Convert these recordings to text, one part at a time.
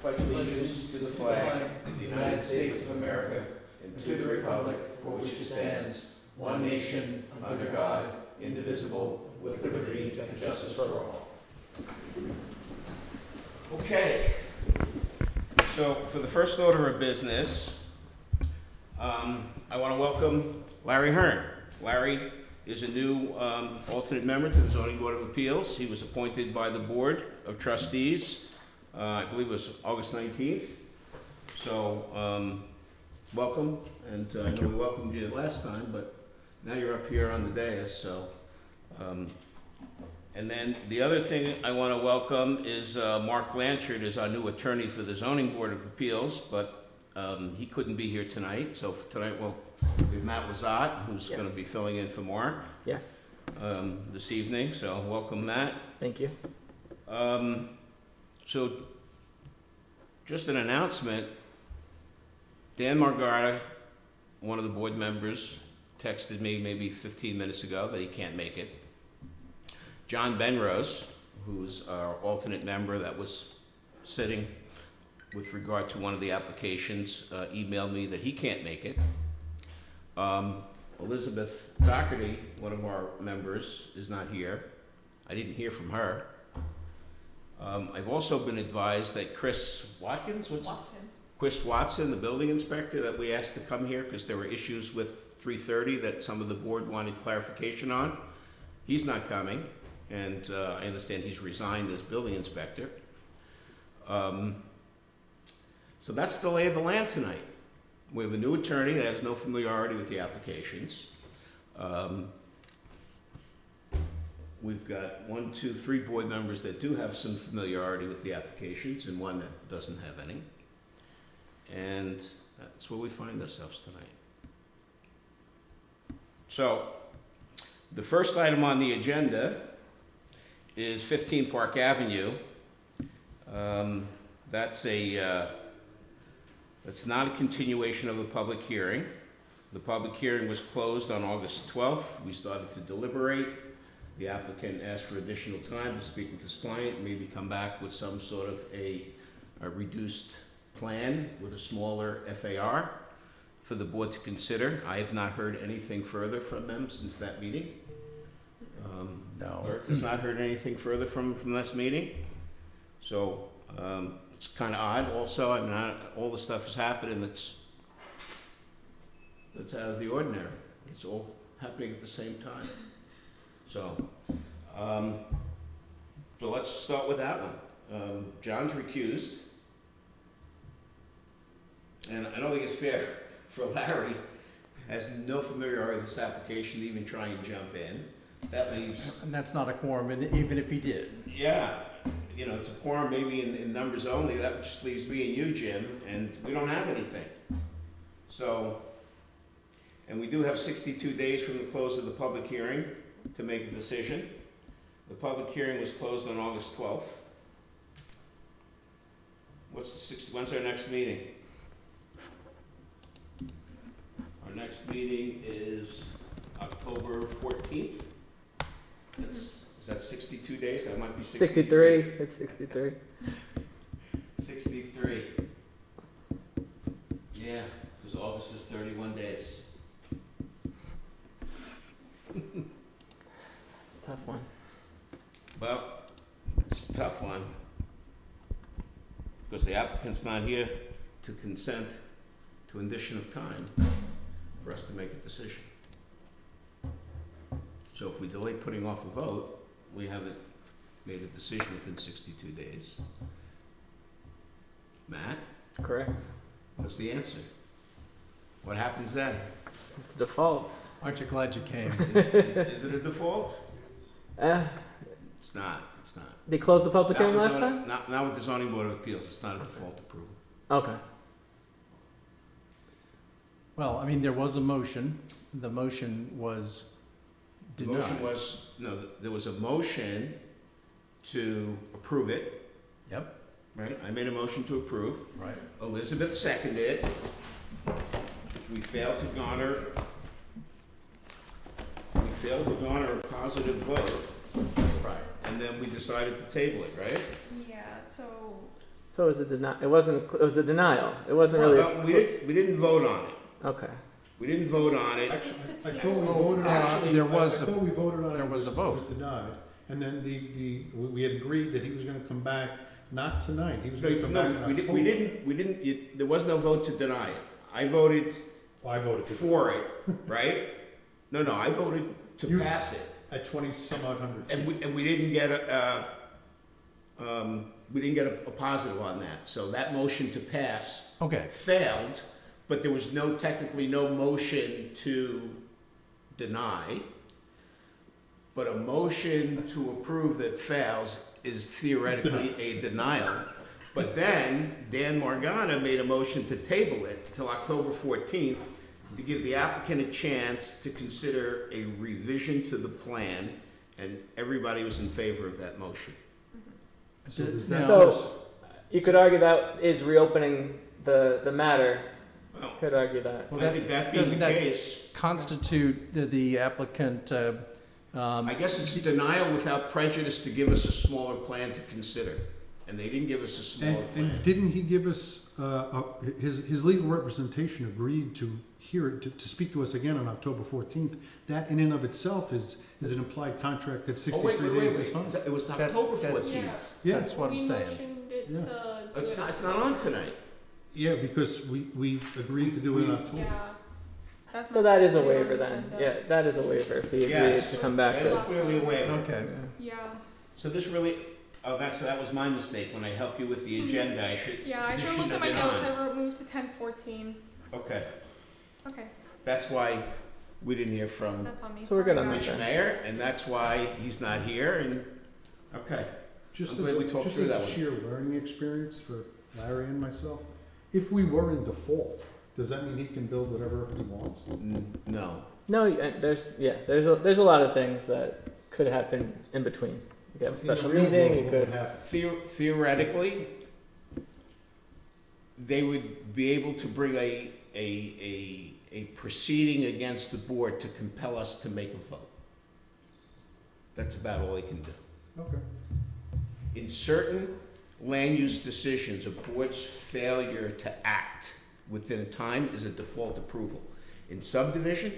pledge allegiance to the flag of the United States of America and to the republic for which it stands, one nation, under God, indivisible, with liberty and justice for all. Okay. So for the first order of business, I want to welcome Larry Hearn. Larry is a new alternate member to the Zoning Board of Appeals. He was appointed by the Board of Trustees, I believe it was August 19th. So welcome, and I know we welcomed you last time, but now you're up here on the dais. So, and then the other thing I want to welcome is Mark Blanchard is our new attorney for the Zoning Board of Appeals, but he couldn't be here tonight. So for tonight, we have Matt Lazat, who's going to be filling in for Mark. Yes. This evening. So welcome, Matt. Thank you. So just an announcement. Dan Margarita, one of the board members, texted me maybe 15 minutes ago that he can't make it. John Benrose, who's our alternate member that was sitting with regard to one of the applications, emailed me that he can't make it. Elizabeth Doherty, one of our members, is not here. I didn't hear from her. I've also been advised that Chris Watson, the building inspector that we asked to come here because there were issues with 330 that some of the board wanted clarification on. He's not coming, and I understand he's resigned as building inspector. So that's the lay of the land tonight. We have a new attorney that has no familiarity with the applications. We've got 1, 2, 3 board members that do have some familiarity with the applications and one that doesn't have any. And that's where we find ourselves tonight. So the first item on the agenda is 15 Park Avenue. That's not a continuation of a public hearing. The public hearing was closed on August 12th. We started to deliberate. The applicant asked for additional time to speak with his client, maybe come back with some sort of a reduced plan with a smaller FAR for the board to consider. I have not heard anything further from them since that meeting. No. Clerk has not heard anything further from this meeting. So it's kind of odd also. I mean, all the stuff is happening that's out of the ordinary. It's all happening at the same time. So let's start with that one. John's recused. And I don't think it's fair for Larry, who has no familiarity with this application, to even try and jump in. That leaves... And that's not a quorum, even if he did. Yeah. You know, it's a quorum maybe in numbers only. That just leaves me and you, Jim, and we don't have anything. So, and we do have 62 days from the close of the public hearing to make a decision. The public hearing was closed on August 12th. When's our next meeting? Our next meeting is October 14th. Is that 62 days? That might be 63. It's 63. 63. Yeah, because August is 31 days. It's a tough one. Well, it's a tough one because the applicant's not here to consent to an addition of time for us to make a decision. So if we delay putting off a vote, we haven't made a decision within 62 days. Matt? Correct. What's the answer? What happens then? It's default. Aren't you glad you came? Is it a default? It's not. It's not. They closed the public hearing Not with last zoning- time? Not with the Zoning Board of Appeals. It's not a default approval. Okay. Well, I mean, there was a motion. The motion was The denied. motion was, no, there was a motion to approve it, Yep, right? I made a motion to approve. right. Elizabeth seconded it. We failed to garner a positive vote, Right. and then we decided to table it, right? Yeah, so So it was it wasn't, it was a denial. It wasn't really, Well, we didn't vote on it. okay. We didn't vote on it. Actually, I thought we voted on it. there was I a- thought we voted on it. there was a It vote. was denied. And then we had agreed that he was gonna come back, not tonight, he was gonna come back in No, October. we didn't, there was no vote to deny it. I voted Well, I voted for it, right? No, I voted to You- pass it. at 20 some odd hundred feet. And we didn't get a positive on that. So that motion to pass Okay, failed, but there was technically no motion to deny. But a motion to approve that fails is theoretically a denial. But then Dan Morgana made a motion to table it till October 14th to give the applicant a chance to consider a revision to the plan, and everybody was in favor of that motion. So does Now- that- So you could argue that is reopening the matter. Well, Could argue that. Well, I that- think that being the doesn't that- case, constitute the applicant, I guess it's denial without prejudice to give us a smaller plan to consider. And they didn't give us a smaller And plan. didn't he give us, his legal representation agreed to hear it, to speak to us again on October 14th? That in and of itself is an implied contract that Oh, wait, 63 days is fine. It was That- October that's- 14th. Yeah, that's what I'm saying. We motioned it Yeah. to do It's it not on tonight. yeah, because we agreed to do it in October. Yeah. That's So not that is a clear on waiver the then. agenda. Yeah, that is a waiver if he agreed Yes, to come back that is with. clearly a waiver. Okay. Yeah, So this really, that was my mistake. When I helped you with the agenda, I should, yeah, I this just shouldn't looked have at my been notes, on. I wrote move to 10:14. Okay, Okay, that's why we didn't hear from that's on me. So we're sorry, gonna guys. make Rich Mayor, and that's why he's not here, and, okay. Just I'm as, glad we talked just through as that a one. sheer learning experience for Larry and myself, if we were in default, does that mean he can build whatever he wants? No. No, there's a lot of things that could happen in between. You could have a In the special real meeting. world, You what could. would happen? Theoretically, they would be able to bring a proceeding against the board to compel us to make a vote. That's about all they can do. Okay. In certain land use decisions, a board's failure to act within a time is a default approval. In subdivision,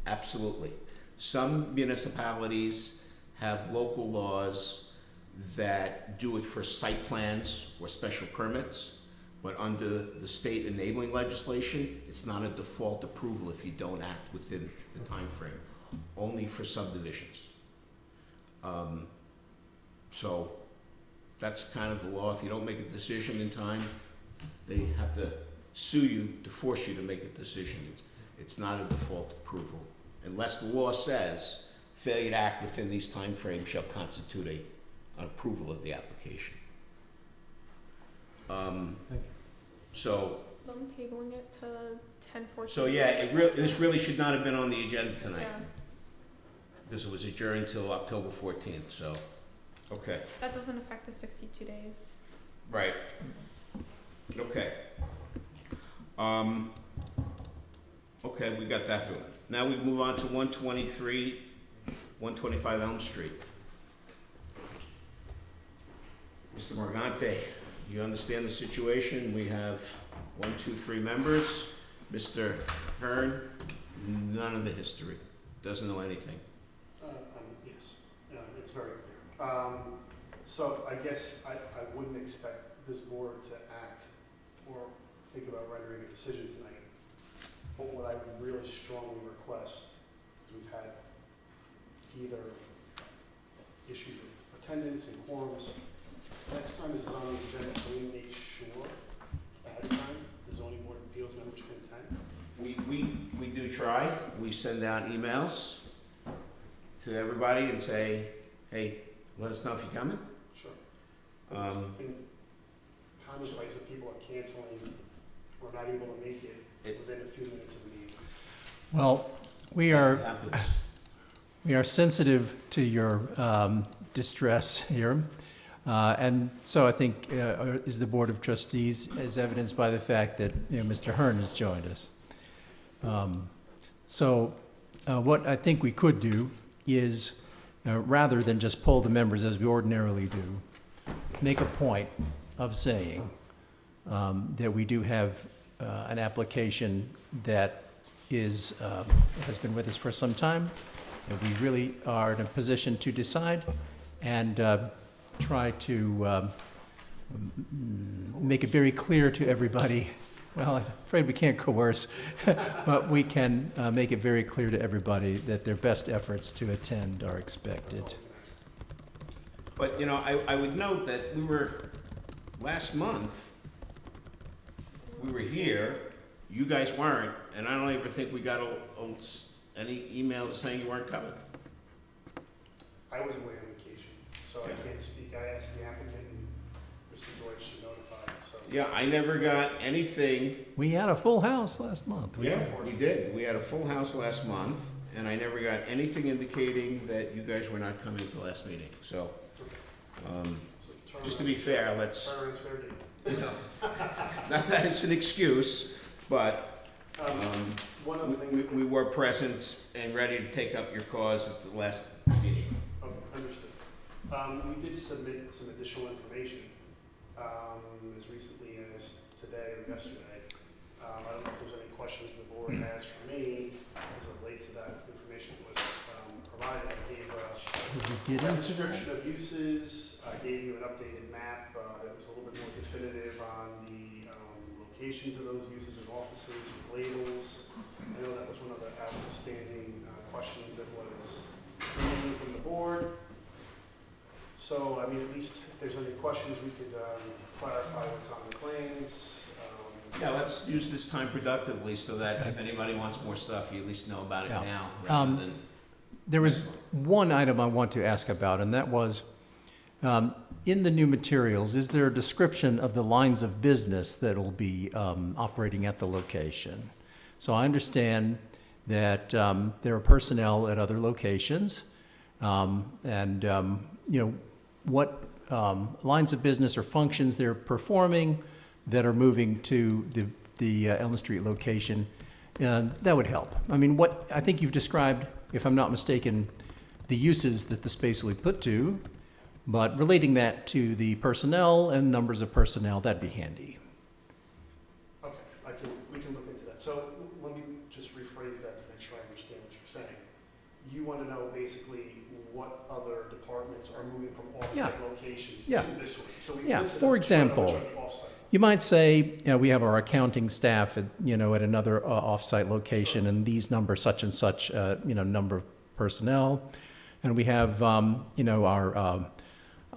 absolutely. Some municipalities have local laws that do it for site plans or special permits, but under the state enabling legislation, it's not a default approval if you don't act within the time frame. Only for subdivisions. So that's kind of the law. If you don't make a decision in time, they have to sue you to force you to make a decision. It's not a default approval. Unless the law says failure to act within these timeframes shall constitute an approval of the application. Thank you. So, I'm tabling it to 10:14. so yeah, this really should not have been on the agenda tonight, Yeah, because it was adjourned till October 14th, so, okay. that doesn't affect the 62 days. Right. Okay. Okay, we got that through. Now we move on to 123, 125 Elm Street. Mr. Morgante, you understand the situation? We have 1, 2, 3 members. Mr. Hearn, none of the history, doesn't know anything. Yes, it's very clear. So I guess I wouldn't expect this board to act or think about rendering a decision tonight. But what I would really strongly request is we've had either issues with attendance and quorums. Next time this is on the agenda, can we make sure ahead of time the zoning board of appeals members can attend? We do try. We send out emails to everybody and say, hey, let us know if you're coming. Sure. But it's been commonplace that people are canceling or not able to make it within a few minutes of the meeting. Well, we It are happens. sensitive to your distress here. And so I think is the Board of Trustees, as evidenced by the fact that Mr. Hearn has joined us. So what I think we could do is, rather than just poll the members as we ordinarily do, make a point of saying that we do have an application that has been with us for some time, and we really are in a position to decide and try to make it very clear to everybody. Well, I'm afraid we can't coerce, but we can make it very clear to everybody that their best efforts to attend are expected. But, you know, I would note that last month, we were here, you guys weren't, and I don't even think we got any emails saying you weren't coming. I was away on vacation, so Yeah. I can't speak. I asked the applicant, and Mr. Deutsch to notify, so. Yeah, I never got anything. We had a full house last month. Yeah, we did. We had a full house last month, and I never got anything indicating that you guys were not coming to the last meeting. So, So just to be fair, let's, Tolerance fair game. you know, not that it's an excuse, but One other thing. we were present and ready to take up your cause at the last meeting. Okay, understood. We did submit some additional information, as recently as today or yesterday. I don't know if there's any questions the board has for me as it relates to that information that was provided. I gave Did we get a into description of uses. I gave you an updated map that was a little bit more definitive on the locations of those uses and offices with labels. I know that was one of the outstanding questions that was remaining from the board. So, I mean, at least if there's any questions, we could clarify what's on the claims. Yeah, let's use this time productively so that if anybody wants more stuff, you at least know about it Yeah. now rather than. There was one item I want to ask about, and that was, in the new materials, is there a description of the lines of business that will be operating at the location? So I understand that there are personnel at other locations, and you know, what lines of business or functions they're performing that are moving to the Elm Street location. That would help. I mean, what I think you've described, if I'm not mistaken, the uses that the space will be put to, but relating that to the personnel and numbers of personnel, that'd be handy. Okay, we can look into that. So let me just rephrase that to make sure I understand what you're saying. You want to know basically what other departments are moving from off-site locations Yeah. to this one? So we Yeah, listed for which example, are the off-site. You might say, you know, we have our accounting staff at, you know, at another off-site location, and these number such and such, you know, number of personnel. And we have, you know, our,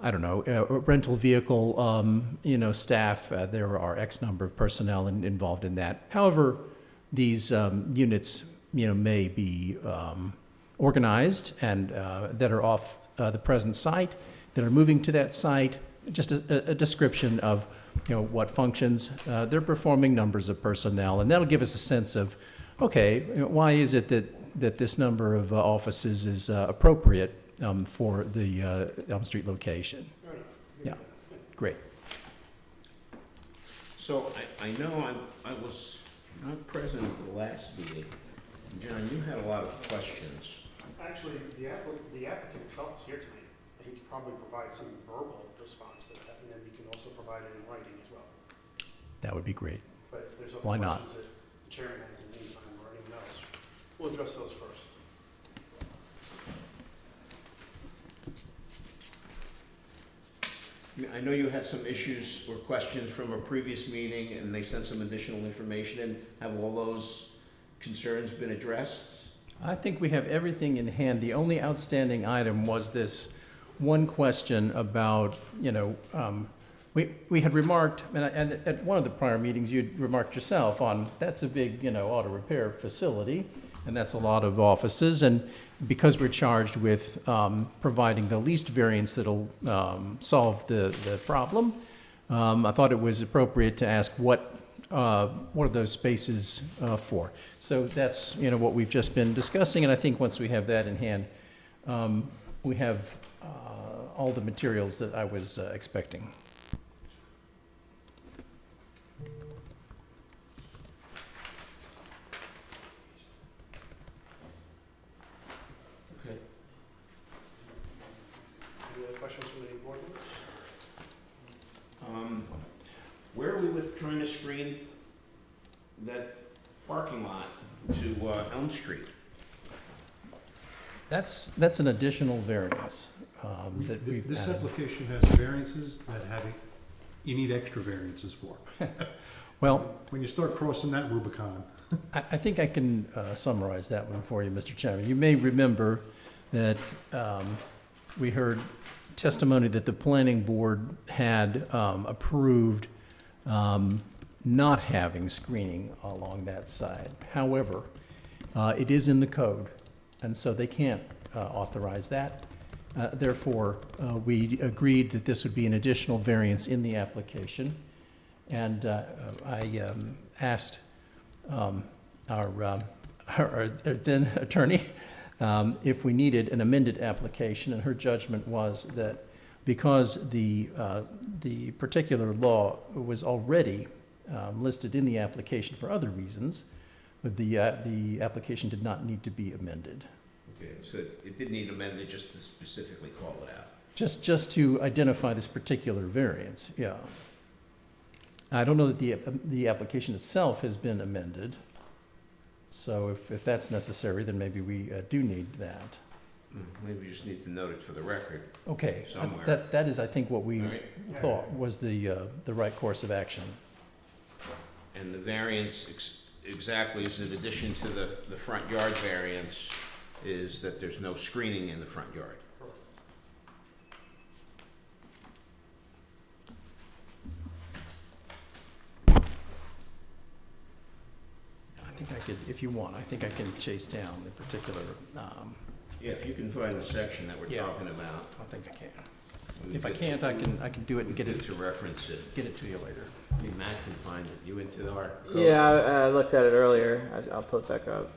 I don't know, rental vehicle, you know, staff. There are X number of personnel involved in that. However, these units, you know, may be organized and that are off the present site, that are moving to that site. Just a description of, you know, what functions they're performing, numbers of personnel, and that'll give us a sense of, okay, why is it that this number of offices is appropriate for the Elm Street location? Fair enough. Yeah. Great. So I know I was not present at the last meeting. John, you had a lot of questions. Actually, the applicant himself is here tonight. He could probably provide some verbal response to that, and then we can also provide it in writing as well. That would be great. But if there's Why other not? questions that the chairman has in the meantime or anyone else, we'll address those first. I know you had some issues or questions from a previous meeting, and they sent some additional information in. Have all those concerns been addressed? I think we have everything in hand. The only outstanding item was this one question about, you know, we had remarked, and at one of the prior meetings, you'd remarked yourself on, that's a big, you know, auto repair facility, and that's a lot of offices, and because we're charged with providing the least variance that'll solve the problem, I thought it was appropriate to ask what are those spaces for. So that's, you know, what we've just been discussing, and I think once we have that in hand, we have all the materials that I was expecting. Okay. Any other questions from any board members? Where are we with trying to screen that parking lot to Elm Street? That's an additional variance that we've This added. application has variances that you need extra variances for. Well, When you start crossing that Rubicon, I think I can summarize that one for you, Mr. Chairman. You may remember that we heard testimony that the planning board had approved not having screening along that side. However, it is in the code, and so they can't authorize that. Therefore, we agreed that this would be an additional variance in the application. And I asked our then attorney if we needed an amended application, and her judgment was that because the particular law was already listed in the application for other reasons, the application did not need to be amended. Okay, so it didn't need amended just to specifically call it out. Just to identify this particular variance, yeah. I don't know that the application itself has been amended, so if that's necessary, then maybe we do need that. Maybe we just need to note it for the record. Okay, Somewhere. that is, I think, what we All right. thought was the right course of action. And the variance exactly is in addition to the front yard variance is that there's no screening in the front yard. Correct. I think I could, if you want, I think I can chase down the particular, Yeah, if you can find the section that we're Yeah. talking about. I think I can. we If I could- can't, I can do it and we get could it, to reference it. get it to you later. Maybe Matt can find it. You into our code? Yeah, I looked at it earlier. I'll pull it back up.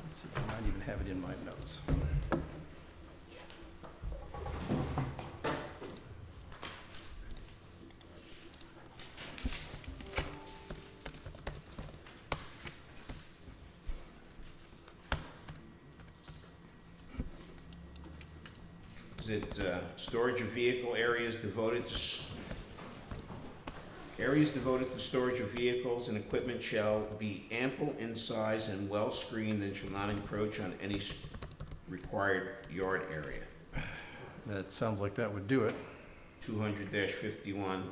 Let's see, I might even have it in my notes. Is it storage of vehicle areas devoted to, areas devoted to storage of vehicles and equipment shall be ample in size and well screened and shall not encroach on any required yard area. That sounds like that would do it. 200-51I.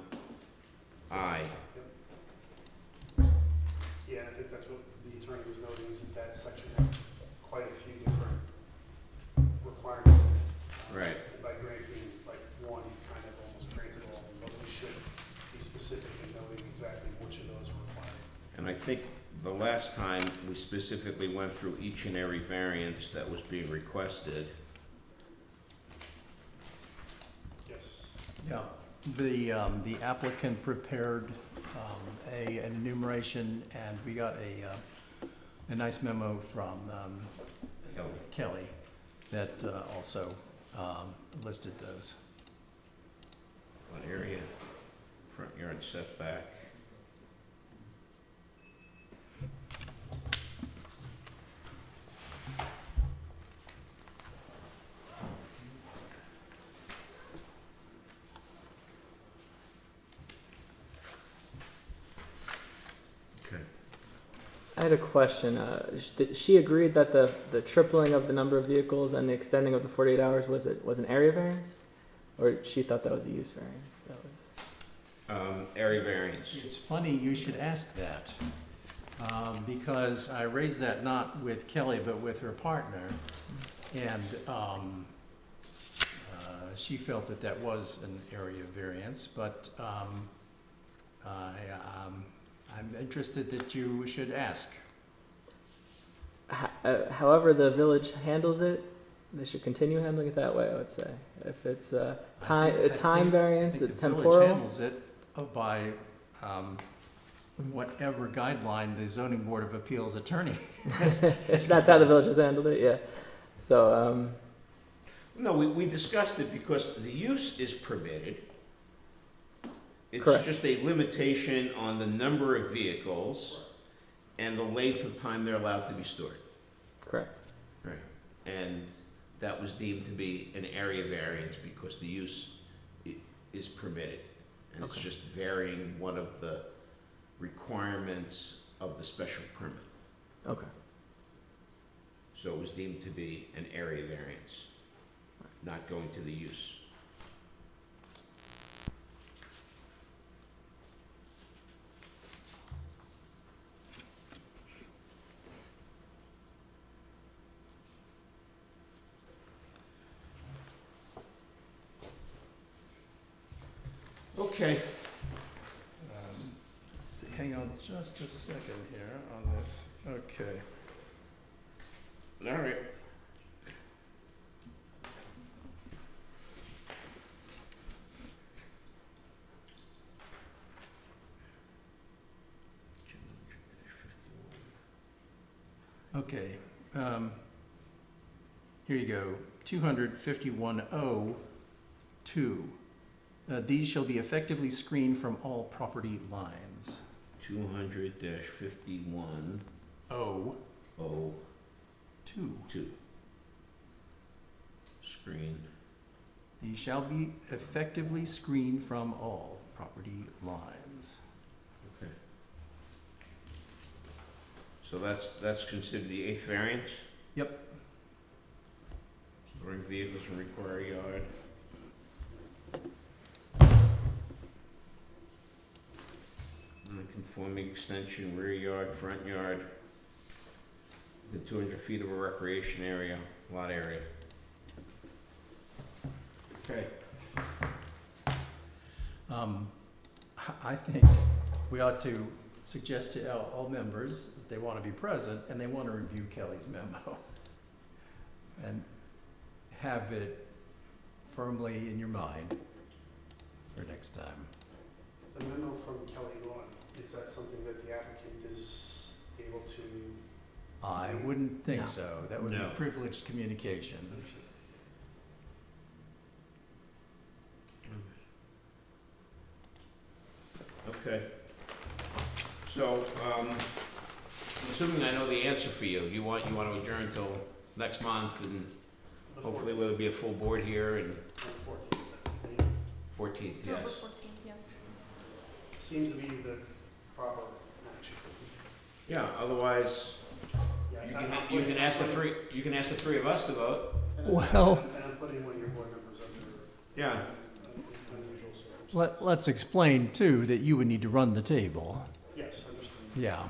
Yeah, I think that's what the attorney was noting, is that section has quite a few different requirements in it. Right. And by granting like one, you kind of almost granted all, but we should be specifically noting exactly which of those are required. And I think the last time we specifically went through each and every variance that was being requested. Yes. Yeah, the applicant prepared an enumeration, and we got a nice memo from Kelly that also listed those. What area? Front yard setback. Okay. I had a question. She agreed that the tripling of the number of vehicles and the extending of the 48 hours was an area variance, or she thought that was a use variance. That was. Area variance. It's funny you should ask that, because I raised that not with Kelly, but with her partner, and she felt that that was an area variance, but I'm interested that you should ask. However the village handles it, they should continue handling it that way, I would say. If it's a time variance, a The village temporal. handles it by whatever guideline the zoning board of appeals attorney has That's how the village has handled it, yeah. So, No, we discussed it because the use is permitted. It's Correct. just a limitation on the number of vehicles and the length of time they're allowed to be stored. correct. Right. And that was deemed to be an area variance because the use is permitted. And it's Okay. just varying one of the requirements of the special permit. Okay. So it was deemed to be an area variance, not going to the use. Okay. Let's see, hang on just a second here on this. Okay. All right. Okay, here you go, 25102. These shall be effectively screened from all property lines. 200-5102. O, 2. Screen. These shall be effectively screened from all property lines. Okay. So that's considered the 8th variance? Yep. Storing vehicles from required yard. Non-conforming extension, rear yard, front yard. Within 200 feet of a recreation area, lot area. Okay. I think we ought to suggest to all members that they want to be present and they want to review Kelly's memo. And have it firmly in your mind for next time. The memo from Kelly Lawn, is that something that the applicant is able to? I wouldn't think No. so. That would be No. privileged communication. Okay. So, assuming I know the answer for you, you want to adjourn till next month and The hopefully there'll be a full board here and 14th, that's the date. 14th, November yes. 14th, yes. Seems to be the proper action. Yeah, otherwise, Yeah, you I'm can putting- ask the three of us to vote. and I'm- Well- And I'm putting one of your board members under Yeah. unusual circumstances. Let's explain too that you would need to run the table. Yes, I understand. Yeah.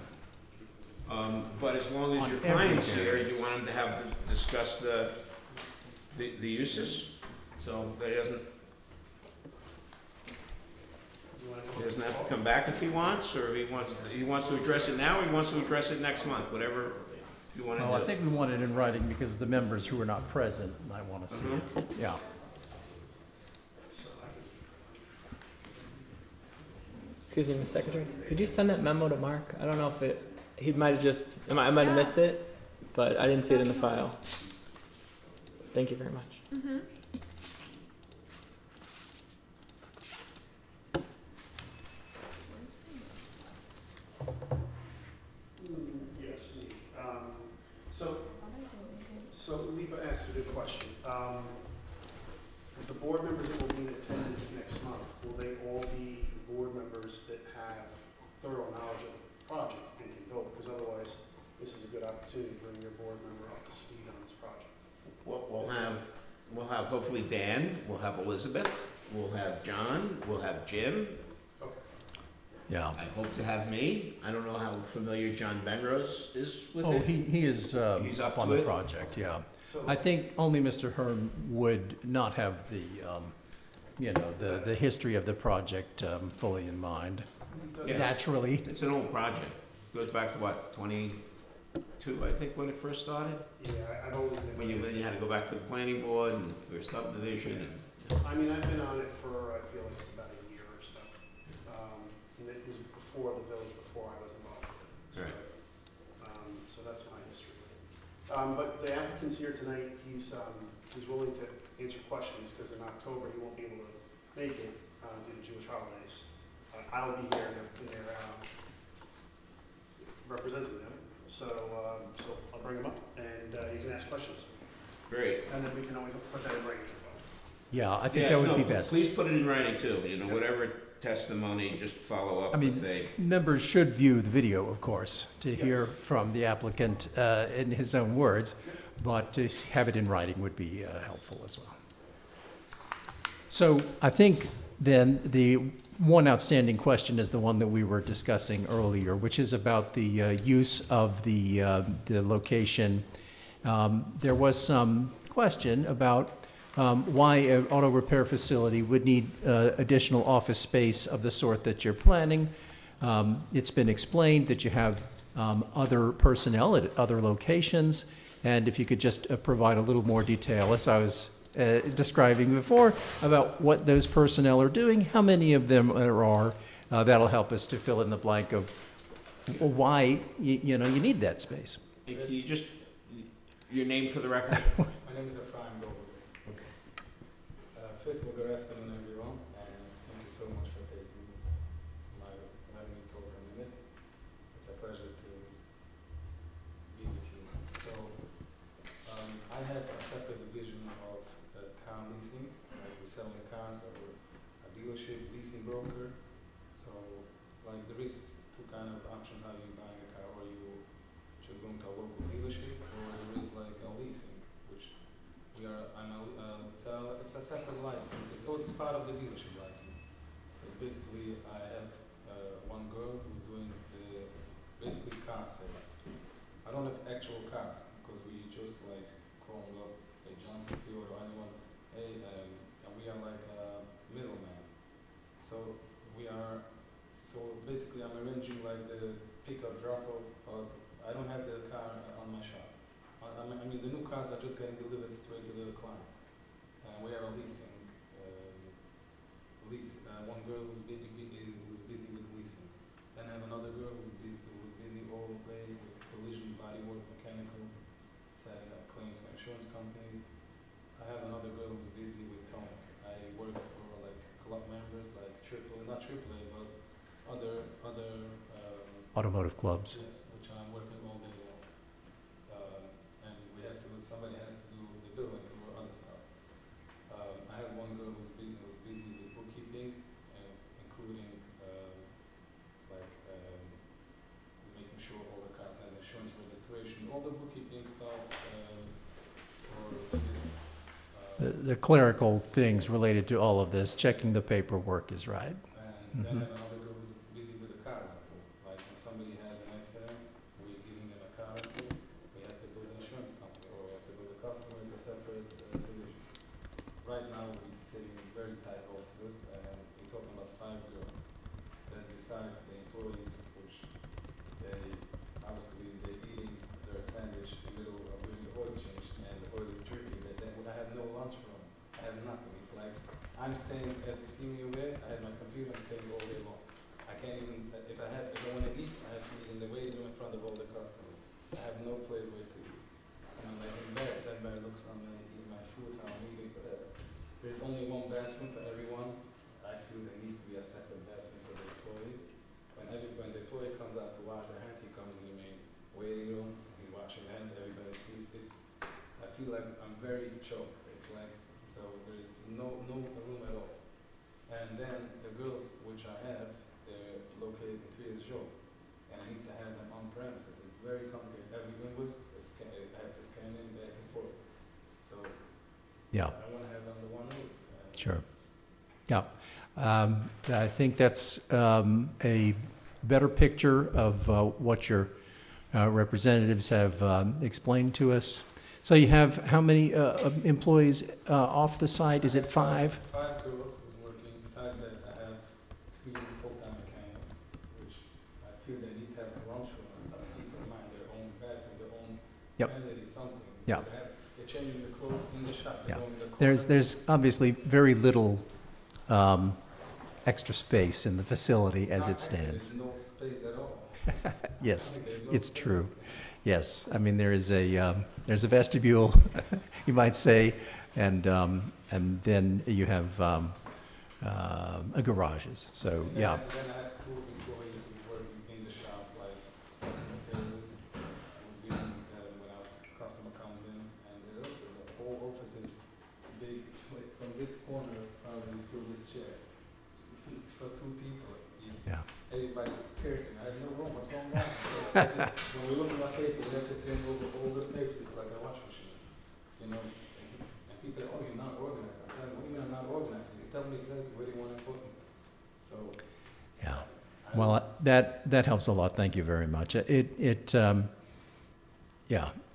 But as long as On your every client's here, variance. you want him to have, discuss the uses, so that he doesn't have to come back if he wants, or if he wants to address it now, or he wants to address it next month, whatever you want to do. Well, I think we want it in writing because the members who are not present might want to see it. Yeah. Excuse me, Ms. Secretary, could you send that memo to Mark? I don't know if he might have just, I might have missed it, but I didn't see it in the file. Thank you very much. Mm-hmm. Yes, me. So Lipa asked a good question. The board members that will be in attendance next month, will they all be board members that have thorough knowledge of the project and can vote? Because otherwise, this is a good opportunity to bring your board member up to speed on this project. We'll have hopefully Dan, we'll have Elizabeth, we'll have John, we'll have Jim. Okay. Yeah. I hope to have me. I don't know how familiar John Benrose is with Oh, it. he is He's up on to the it? project, yeah. So, I think only Mr. Hearn would not have the, the history of the project fully in mind. Yes. Naturally. It's an old project. Goes back to what, 22, I think, when it first started? yeah, I've only When been, then you had to go back to the planning board and for subdivision and. I mean, I've been on it for, I feel like it's about a year or so. And it was before the village, before I was involved with it. Right. So that's my history. But the applicant's here tonight, he's willing to answer questions, because in October he won't be able to make it due to Jewish holidays. I'll be here in there representing them, so I'll bring him up, and you can ask questions. Great. And then we can always put that in writing as well. Yeah, I think Yeah, that would no, be best. Please put it in writing too, Yeah. whatever testimony, just follow up I mean, with a, Members should view the video, of course, to hear Yes. from the applicant in his own words, but to have it in writing would be helpful as well. So I think then the one outstanding question is the one that we were discussing earlier, which is about the use of the location. There was some question about why an auto repair facility would need additional office space of the sort that you're planning. It's been explained that you have other personnel at other locations, and if you could just provide a little more detail, as I was describing before, about what those personnel are doing, how many of them there are, that'll help us to fill in the blank of why you need that space. and can you just, your name for the record? My name is Ephraim Goldberg. Okay. First of all, good afternoon, everyone, and thank you so much for taking letting me talk a minute. It's a pleasure to be with you. So, I have a separate division of car leasing, like we're selling cars, or a dealership, leasing broker. So, like there is two kind of options how you buying a car, or you just going to a local dealership, or there is like a leasing, which it's a separate license. It's part of the dealership license. So basically, I have one girl who's doing the basically car sales. I don't have actual cars because we just like call up a Johnson Stewart or anyone. Hey, and we are like a middleman. So basically, I'm arranging like the pickup drop off, but I don't have the car on my shop. I mean, the new cars are just getting delivered straight to the client. And we are leasing. One girl who's busy with leasing. Then I have another girl who's busy all day with collision, bodywork, mechanical, setting up claims for insurance company. I have another girl who's busy with towing. I work for like club members, like not AAA, but other Automotive clubs. yes, which I'm working all day long. And somebody has to do the billing or other stuff. I have one girl who's busy with bookkeeping, including making sure all the cars have insurance registration, all the bookkeeping stuff for the business. The clerical things related to all of this, checking the paperwork is right. And then I have another girl who's busy with the car rental. Like when somebody has an accident, we're giving them a car rental, we have to go to the insurance company or we have to go to the customer, it's a separate division. Right now, we're sitting in very tight offices and we're talking about 5 girls. That's besides the employees, which they're eating their sandwich in the middle of doing the oil change and the oil is dripping. I have no lunch room. I have nothing. It's like I'm staying, as you see me away, I have my computer and staying all day long. I can't even, if I want to eat, I have to eat in the waiting room in front of all the customers. I have no place where to eat. And I'm like embarrassed, everybody looks on me, eat my food, how I'm eating, whatever. There's only one bathroom for everyone. I feel there needs to be a separate bathroom for the employees. When the employee comes out to wash their hands, he comes in the main waiting room, he's washing their hands, everybody sees. I feel like I'm very choked. It's like, so there's no room at all. And then the girls, which I have, they're located in Creator's and I need to have them on premises. It's very complicated. Every invoice, I have to scan in back and forth. So Yeah, I want to have it under one roof. sure. Yeah. I think that's a better picture of what your representatives have explained to us. So you have how many employees off the site? Is it 5? 5 girls who's working. Besides that, I have 3 full-time mechanics, which I feel they need to have a lunchroom, a peace of mind, their own bathroom, their own Yep. vanity, something. Yeah. They're changing the clothes in the shop. Yeah. They're going in the corner. There's obviously very little extra space in the facility as it stands. There's no space at all. Yes, There's no it's space. true. Yes, I mean, there's a vestibule, you might say, and then you have garages. So And then yeah, then I have 2 employees who's working in the shop, like customer service, who's dealing when a customer comes in, and there's also the like from this corner, probably to this chair. For two people, Yeah. everybody's piercing, I have no room, what's going on? When we look at our paper, we have to turn over all the papers, it's like a wash machine, you know? And people are, oh, you're not organized. I'm telling you, what do you mean I'm not organized? You tell me exactly where you want to put me. So. Yeah. I- Well, that helps a lot. Thank you very much. Yeah,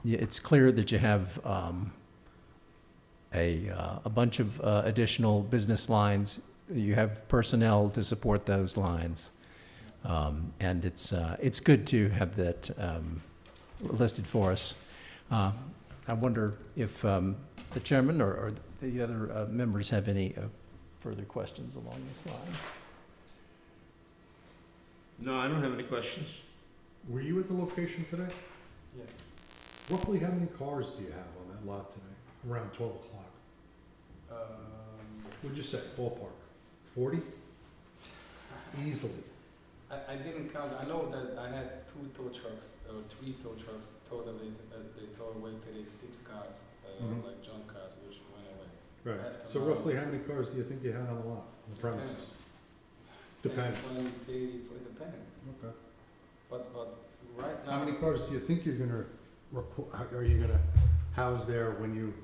it's clear that you have a bunch of additional business lines. You have personnel to support those lines, and it's good to have that listed for us. I wonder if the chairman or the other members have any further questions along this line. No, I don't have any questions. Were you at the location today? Yes. Roughly how many cars do you have on that lot today, around 12 o'clock? What'd you say, ballpark? 40? Easily. I didn't count. I know that I had 2 tow trucks or 3 tow trucks towed away. They towed away today 6 cars, Mhm. like junk cars, which went away. Right. After So now- roughly how many cars do you think you had on the lot, on the premises? Depends. 10, 20, 30, it depends. Okay. But right now. How many cars do you think you're gonna, are you gonna house there when you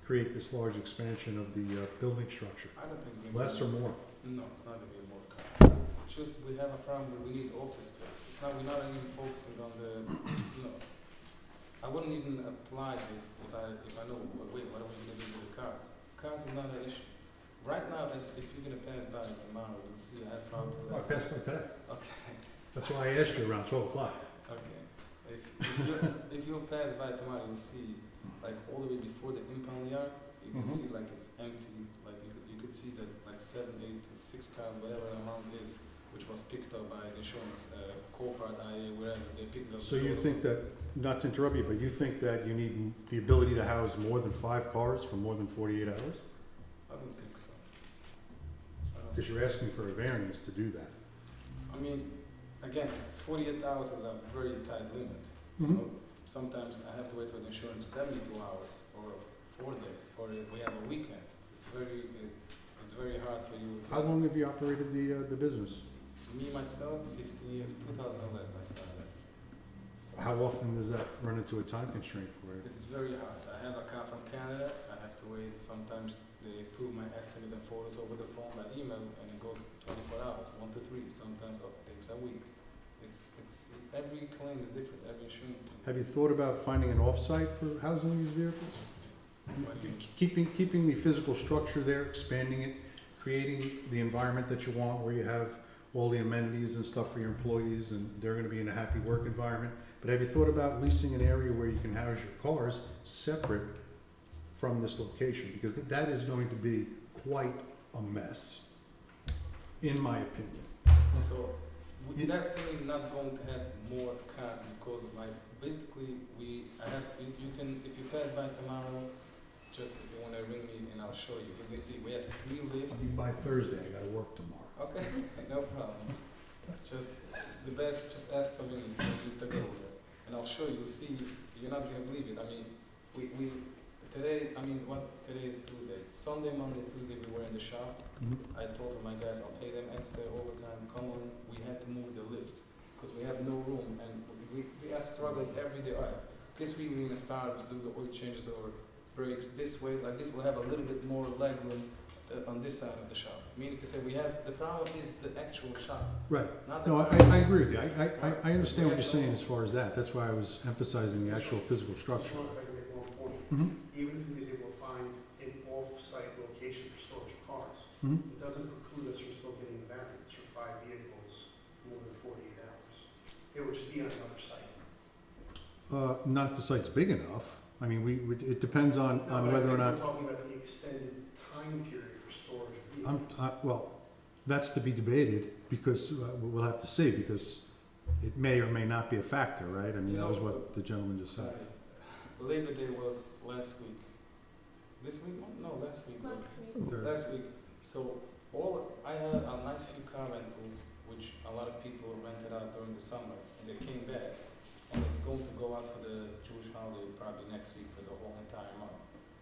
create this large expansion of the building structure? I don't think it's gonna be Less or more? No, it's not gonna be more cars. Just we have a problem. We need office space. It's not, we're not even focusing on the. I wouldn't even apply this if I know. Wait, what are we gonna do with the cars? Cars are not an issue. Right now, if you're gonna pass by tomorrow, you'll see I have probably. I passed by today. Okay. That's why I asked you around 12 o'clock. Okay. If you pass by tomorrow, you'll see like all the way before the impound yard. You can Mhm. see like it's empty. Like you could see that like 7, 8, 6 cars, whatever the amount is, which was picked up by the insurance, Copart, IA, wherever they picked up. So you think that, not to interrupt you, but you think that you need the ability to house more than 5 cars for more than 48 hours? I don't think so. Because you're asking for a variance to do that. I mean, again, 48 hours is a very tight limit. You Mhm. know, sometimes I have to wait for the insurance 72 hours or 4 days, or if we have a weekend. It's very hard for you. How long have you operated the business? Me, myself, 2011 I started. So How often does that run into a time constraint for you? it's very hard. I have a car from Canada. I have to wait. Sometimes they approve my estimate and photos over the phone by email, and it goes 24 hours, 1 to 3. Sometimes it takes a week. Every claim is different. Every insurance. Have you thought about finding an off-site for housing these vehicles? What do you mean? Keeping the physical structure there, expanding it, creating the environment that you want where you have all the amenities and stuff for your employees and they're gonna be in a happy work environment. But have you thought about leasing an area where you can house your cars separate from this location? Because that is going to be quite a mess, in my opinion. So we're You- definitely not going to have more cars because like basically you can if you pass by tomorrow, just if you want to ring me and I'll show you. You can see we have 3 I lifts. mean, by Thursday, I gotta work tomorrow. Okay, no problem. Just the best. Just ask for me, Mr. Golder, and I'll show you. See, you're not gonna believe it. I mean, we today. I mean, today is Tuesday. Sunday, Monday, Tuesday, we were in the shop. Mhm. I told my guys I'll pay them extra overtime. Come on, we had to move the lifts because we have no room, and we are struggling every day. All right, guess we're gonna start to do the oil changes or brakes this way. Like this, we'll have a little bit more leg room on this side of the shop. Meaning to say, we have the problem is the actual shop, Right. not the. No, I agree with you. I understand what you're saying as far as that. That's why I was emphasizing the actual physical structure. Sean, if I can make one point, Mhm. even if he was able to find an off-site location for storage of cars, Mhm. it doesn't preclude us from still getting a variance for 5 vehicles more than 48 hours. It would just be on another site. Not if the site's big enough. I mean, it depends on No, but I whether or think not, we're talking about the extended time period for storage of vehicles. well, that's to be debated because we'll have to see because it may or may not be a factor, right? I mean, that was what the gentleman just said. Labor Day was last week. This week? No, last week. Last week. Third. Last week. So I had a nice few car rentals, which a lot of people rented out during the summer, and they came back, and it's going to go out for the Jewish holiday probably next week for the whole entire month.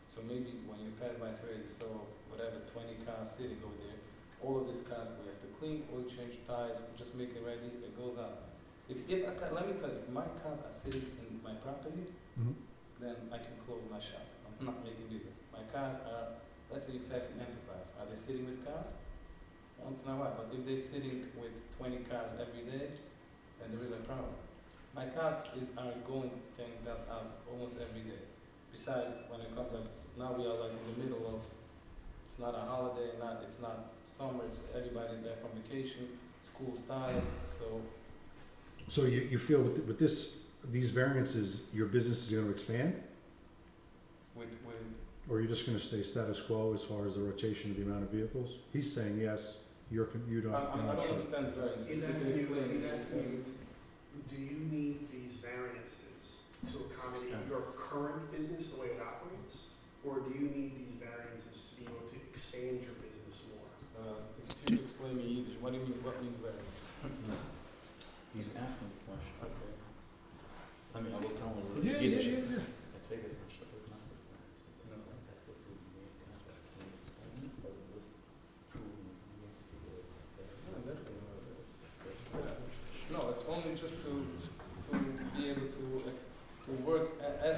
So maybe when you pass by today, you saw whatever 20 cars sitting over there. All of these cars we have to clean, oil change, tires, just make it ready. It goes out. If a car, let me tell you, if my cars are sitting in my property, Mhm. then I can close my shop. I'm not making business. My cars are, let's say you pass an enterprise. Are they sitting with cars? Once in a while. But if they're sitting with 20 cars every day, then there is a problem. My cars are going things out almost every day. Besides, when it comes like, now we are like in the middle of, it's not a holiday, it's not summer, it's everybody's back from vacation, school started, so. So you feel with these variances, your business is gonna expand? With Or are you just gonna stay status quo as far as the rotation of the amount of vehicles? He's saying yes, you don't, I you're don't not sure. understand the variance. He's If you asking can you, explain he's it. asking you, do you need these variances to accommodate your current business, the way it operates? Or do you need these variances to be able to expand your business more? If you could explain me Yiddish, what do you mean, what means variance? He's asking the question. Okay. I mean, I will tell him a little Yeah, bit yeah, Yiddish. yeah, yeah. I figured it should be massive. No, that's the ZBA contract. But it was proven against the No, it's only just to be able to work, as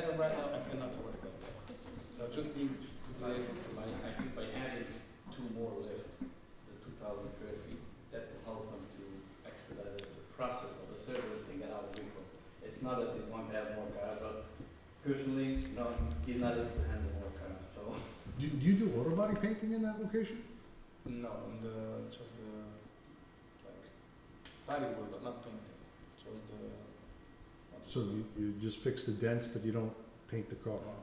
of right now, I cannot work like that. So I just need to be able to. I think by adding 2 more lifts, the 2,000 square feet, that will help them to expedite the process of the service and get out of the vehicle. It's not that he's going to have more cars, but personally, no, he's not able to handle more cars, so. Do you do auto body painting in that location? No, just the, like, bodywork, but not painting, just the. So you just fix the dents, but you don't paint the car? No.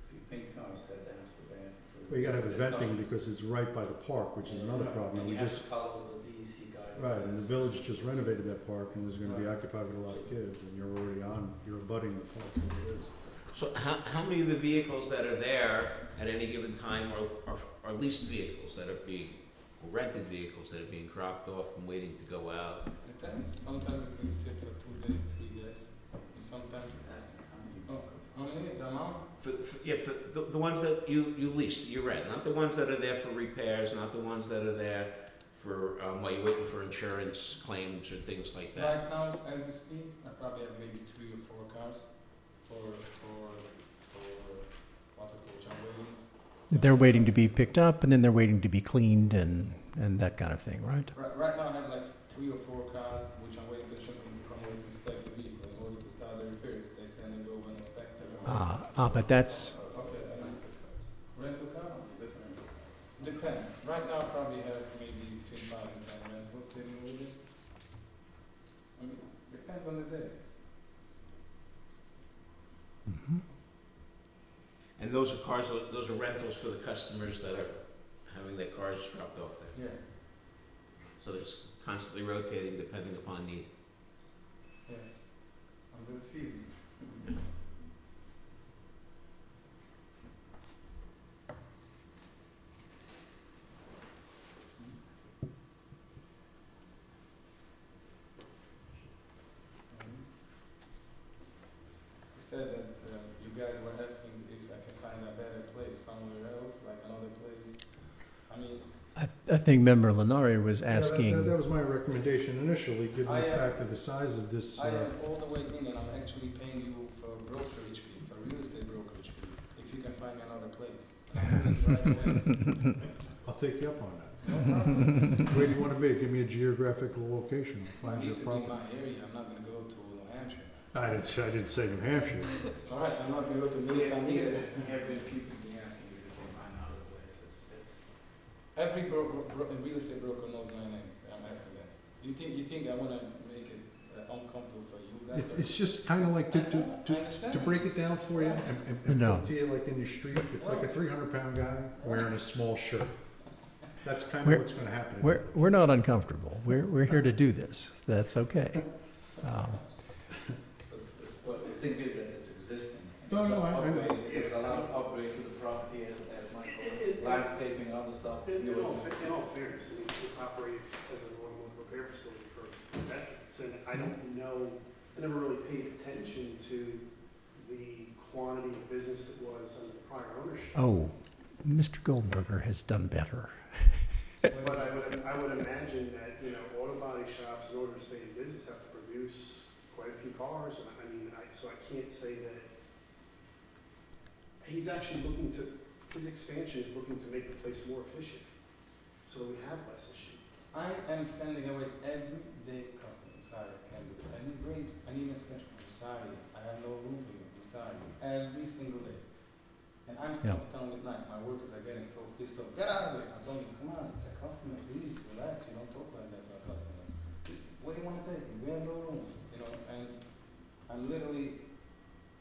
If you paint cars, that has to be. Well, you gotta have a venting because it's right by the park, which is another problem. And We you have just, to follow the DEC guidelines. right, and the village just renovated that park and there's gonna be Right. occupied with a lot of kids and you're abutting the park as it is. So how many of the vehicles that are there at any given time are leased vehicles that are being, or rented vehicles that are being dropped off and waiting to go out? Depends, sometimes it can sit for 2 days, 3 days, and sometimes, how many, the amount? For the ones that you lease, that you rent, not the ones that are there for repairs, not the ones that are there for, while you're waiting for insurance claims or things like that. Right now, as we speak, I probably have maybe 3 or 4 cars for what's it called, which I'm waiting. They're waiting to be picked up, and then they're waiting to be cleaned and that kind of thing, right? Right now, I have like 3 or 4 cars, which I'm waiting for the insurance company to come over to inspect the vehicle in order to start the repairs. They send it over and inspect it. But that's, Okay, rental cars? Depends. Right now, I probably have maybe between 5 and 10 rentals sitting with it. I mean, depends on the day. And those are cars, those are rentals for the customers that are having their cars dropped off there. Yeah. So it's constantly rotating depending upon need. Yeah. Under the season. He said that you guys were asking if I can find a better place somewhere else, like another place. I mean, I think Member Lenari was Yeah, asking. that was my recommendation initially, given I, the fact of the size of this. I am all the way in and I'm actually paying you for brokerage fee, for real estate brokerage fee, if you can find me another place. And I'll take you up on that. no problem. Where do you wanna be? Give me a geographical location, I find need your to be in property. my area, I'm not gonna go to New Hampshire. I didn't say New Hampshire. All right, I'm not gonna go to Middletown either. have been people be asking if you can find other places. It's Every real estate broker knows my name, I'm asking them. You think I wanna make it uncomfortable for you guys? It's just kinda like I understand. to break it down for you and No. put it to you like in your street, it's like a 300-pound guy wearing a small shirt. That's kinda We're- what's gonna happen. We're not uncomfortable. We're here to do this. That's okay. But the thing is that it's existing. And No, it's no, just I- upgrading. There's a lot of upgrades to the property as Michael, landscaping, other stuff. In all fairness, I mean, it's operated as an automotive repair facility for decades, and I don't know, I never really paid attention to the quantity of business that was under the prior ownership. Oh, Mr. Goldberger has done better. But I would imagine that, you know, auto body shops, in order to stay in business, have to produce quite a few cars, and so I can't say that. He's actually his expansion is looking to make the place more efficient, so that we have less issue. I am standing away every day customer. I'm sorry, I can't do it. I need brakes, I need suspension. I'm sorry, I have no room for you. I'm sorry. Every single day. And I'm Yeah. telling it nice. My workers are getting so pissed off. Get out of here. I'm telling you, come on, it's a customer, please relax. You don't talk like that to a customer. What do you want to take? We have no room. You know, and I'm literally,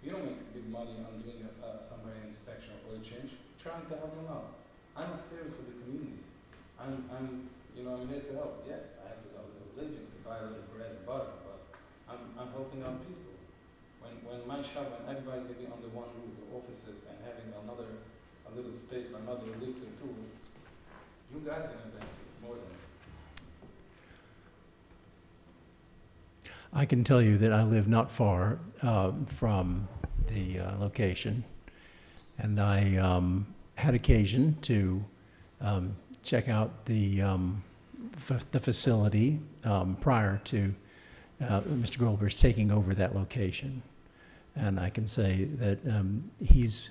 you don't make big money on doing somebody an inspection or oil change. Trying to help them out. I'm serious for the community. I'm here to help. Yes, I have to have a little living to buy a little bread and butter, but I'm helping out people. When my shop, when everybody's gonna be under one roof, the offices, and having a little space, another lift or two, you guys are gonna benefit more than. I can tell you that I live not far from the location, and I had occasion to check out the facility prior to Mr. Goldberg's taking over that location. And I can say that he's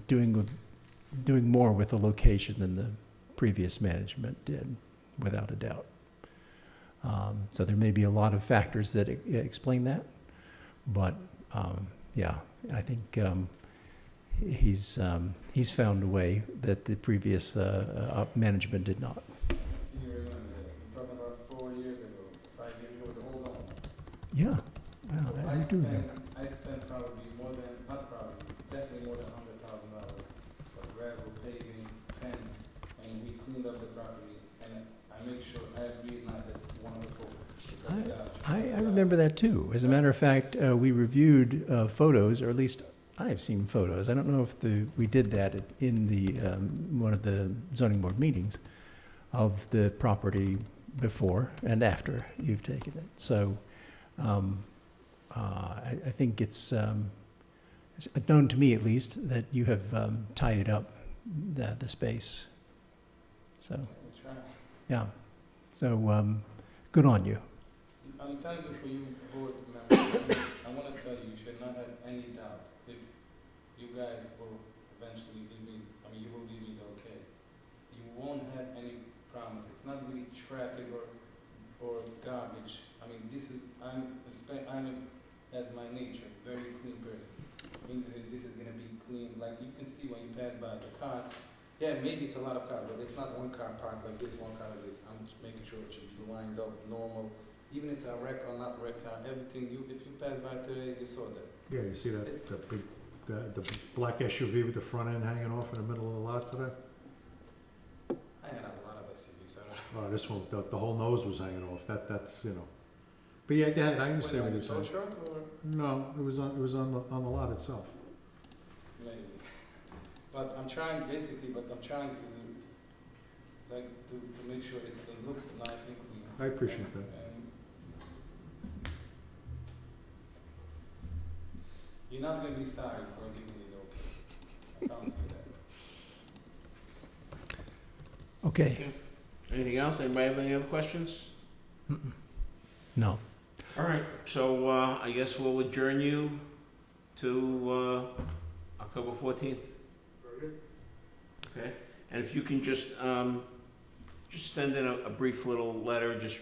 doing more with the location than the previous management did, without a doubt. So there may be a lot of factors that explain that, but yeah, I think he's found a way that the previous management did not. I see you remember that. We're talking about 4 years ago, 5 years ago, the whole lot. Yeah, well, So I do know. I spent probably definitely more than $100,000 for gravel, paving, fence, and we cleaned up the property, and I make sure every night that's one of the focus. I remember that too. As a matter of fact, we reviewed photos, or at least I've seen photos. I don't know if we did that in the one of the zoning board meetings of the property before and after you've taken it. So I think it's known to me, at least, that you have tidied up the space. So We try. yeah, so good on you. I'm telling you for you, board members, I want to tell you, you should not have any doubt if you guys will eventually you will give me the okay. You won't have any promise. It's not really traffic or garbage. I'm as my nature, very clean person. This is gonna be clean. Like you can see when you pass by the cars. Yeah, maybe it's a lot of cars, but it's not one car parked like this, one car like this. I'm just making sure it should be lined up, normal. Even if it's a wreck or not wreck car, everything if you pass by today, you saw that. Yeah, you see that big, the black SUV with the front end hanging off in the middle of the lot today? I had a lot of SUVs. Oh, this one, the whole nose was hanging off. That's, you know. But yeah, go ahead, I understand what you're saying. Truck or No, it was on the lot itself. maybe. But I'm trying to make sure it looks nice and clean. I appreciate that. And you're not gonna be sorry for giving me the okay. I promise you that. Okay. Anything else? Anybody have any other questions? Mm-mm. No. All right, so I guess we'll adjourn you to October 14th. Very good. Okay, and if you can just send in a brief little letter, just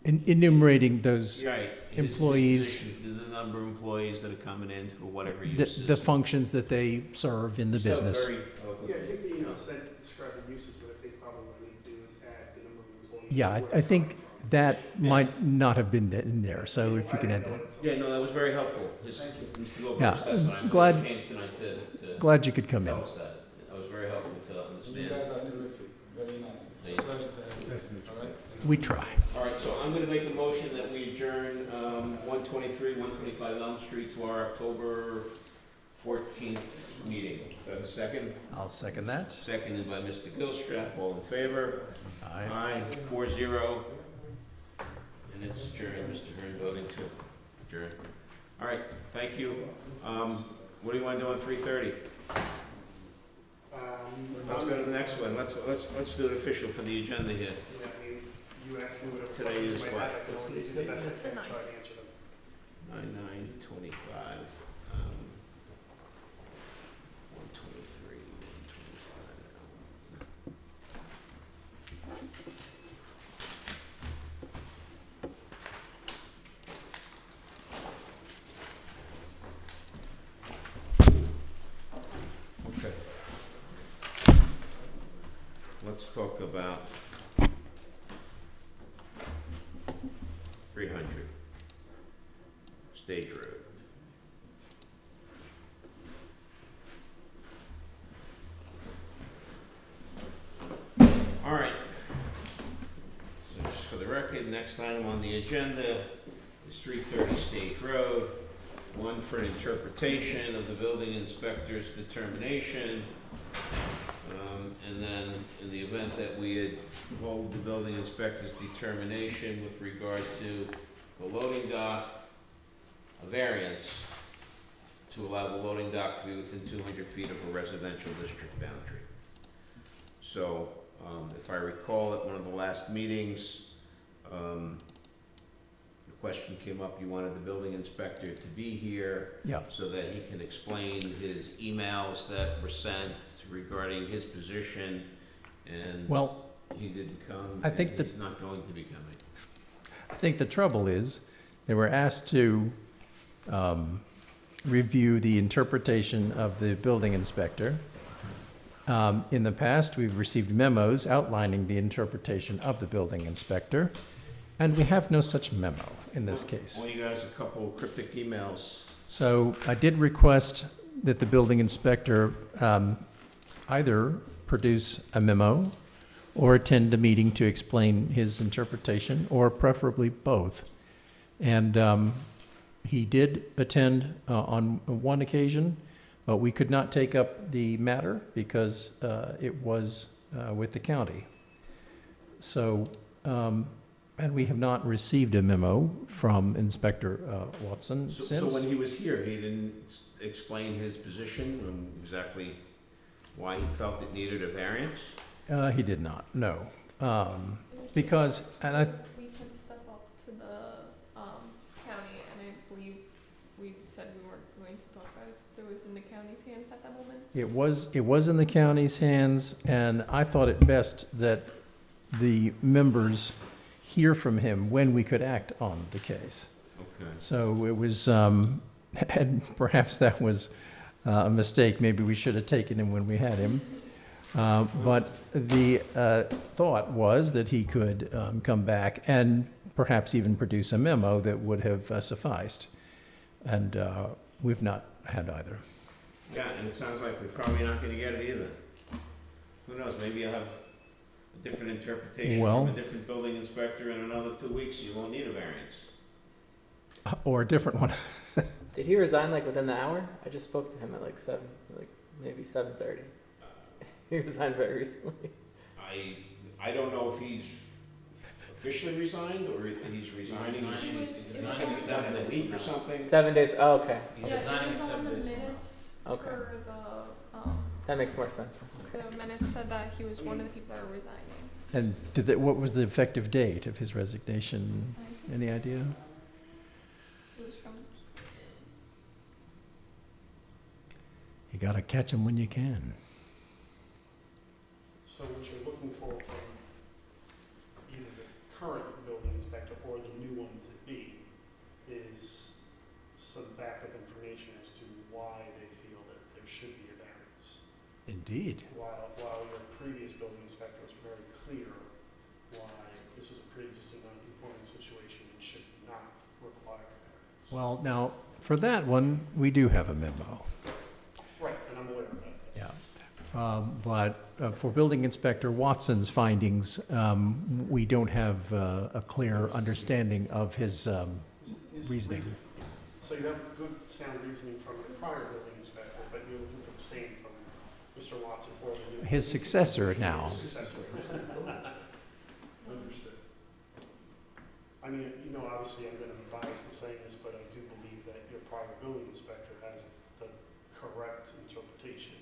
Enumerating those, right, employees. the number of employees that are coming in for whatever the uses. functions that they serve in the So business. very Yeah, I think the email said describe the uses, but I think probably what we need to do is add the number of employees. Yeah, I think that might not have been in there, so if you can add that. Yeah, no, that was very helpful. Thank you. Mr. Goldberg, Yeah, that's what I'm glad- came tonight to Glad you could come in. tell us that. That was very helpful to You understand. guys are terrific. Very nice. It's a Thank you. pleasure to have you. Nice to meet you. All right? We try. All right, so I'm gonna make a motion that we adjourn 123, 125 Elm Street to our October 14th meeting. Do I have a second? I'll second that. Seconded by Mr. Gilstrap. All in favor? Aye. Aye, 4-0. And it's adjourned, Mr. Hearn voting to adjourn. All right, thank you. What do you want to do on 3:30? Let's go to the next one. Let's do it official for the agenda here. Yeah, I mean, you asked me whatever Today questions is you might what? have, I can What's only today's do the date? best I The can, ninth. try to answer them. 9/9/25. 123, 125. Okay. Let's talk about 300 Stage Road. All right. So just for the record, next item on the agenda is 330 Stage Road. One for an interpretation of the building inspector's determination. And then in the event that we had hold the building inspector's determination with regard to the loading dock, a variance to allow the loading dock to be within 200 feet of a residential district boundary. So, if I recall at one of the last meetings, the question came up, you wanted the building inspector to be here Yeah. so that he can explain his emails that were sent regarding his position, and Well, he didn't come, I think and that- he's not going to be coming. I think the trouble is, they were asked to review the interpretation of the building inspector. In the past, we've received memos outlining the interpretation of the building inspector, and we have no such memo in this case. All you got is a couple cryptic emails. So I did request that the building inspector either produce a memo or attend a meeting to explain his interpretation, or preferably both. And he did attend on one occasion, but we could not take up the matter because it was with the county. So, and we have not received a memo from Inspector Watson So since. when he was here, he didn't explain his position and exactly why he felt it needed a variance? He did not, no. Because, and I, We sent stuff up to the, county, and I believe we said we weren't going to talk about it, so it was in the county's hands at that moment. it was in the county's hands, and I thought it best that the members hear from him when we could act on the case. Okay. So it was, and perhaps that was a mistake. Maybe we should have taken him when we had him. But the thought was that he could come back and perhaps even produce a memo that would have sufficed. And we've not had either. Yeah, and it sounds like we're probably not gonna get it either. Who knows, maybe you'll have a different interpretation Well- from a different building inspector in another 2 weeks, you won't need a variance. Or a different one. Did he resign like within the hour? I just spoke to him at like maybe 7:30. He resigned very recently. I don't know if he's officially resigned or he's resigning. He's done in a week or something. 7 days. Oh, okay. He's Yeah, resigning it was on 7 the days. minutes Okay. for the, That makes more sense. Okay. the minutes said that he was one of the people that were resigning. And what was the effective date of his resignation? I think Any idea? it was from, You gotta catch him when you can. So what you're looking for from either the current building inspector or the new one to be is some backup information as to why they feel that there should be a variance. Indeed. While your previous building inspector was very clear why this was a pre-existing non-conforming situation and should not require a variance. Well, now, for that one, we do have a memo. Right, and I'm aware of that. Yeah. But for Building Inspector Watson's findings, we don't have a clear understanding of his reasoning. So you have good sound reasoning from the prior building inspector, but you're looking for the same from Mr. Watson or the new. His successor now. Successor. Understood. I mean, obviously I'm gonna be biased in saying this, but I do believe that your private building inspector has the correct interpretation.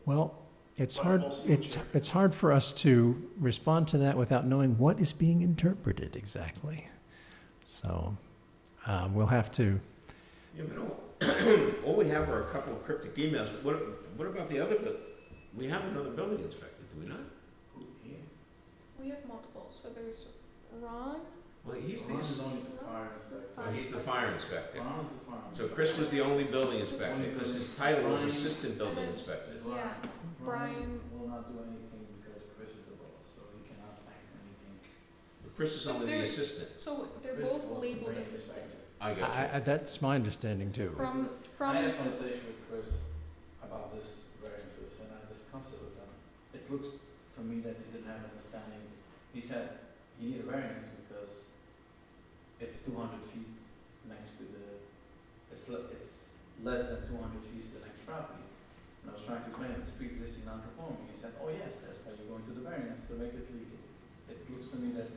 Well, it's But hard, we'll see what it's hard for us to respond to that without knowing what is being interpreted exactly. So, we'll have to, Yeah, but all we have are a couple of cryptic emails. What about the other, we have another building inspector, do we not? We have multiple, so there's Ron. Well, he's Ron is the, only the fire inspector. oh, he's the fire inspector. Ron is the fire So inspector. Chris was the only building inspector, because his title was assistant building inspector. Yeah, Brian. Will not do anything because Chris is the boss, so he cannot act anything. But Chris is only the There- assistant. So they're Chris both was the labeled building assistant. inspector. I got you. that's my understanding too. From I had a the- conversation with Chris about this variances, and I discussed it with him. It looks to me that he didn't have an understanding. He said you need a variance because it's 200 feet next to the, it's less than 200 feet to the next property. And I was trying to explain it's pre-existing non-conforming. He said, oh yes, that's why you're going to the variance to make it legal. It looks to me that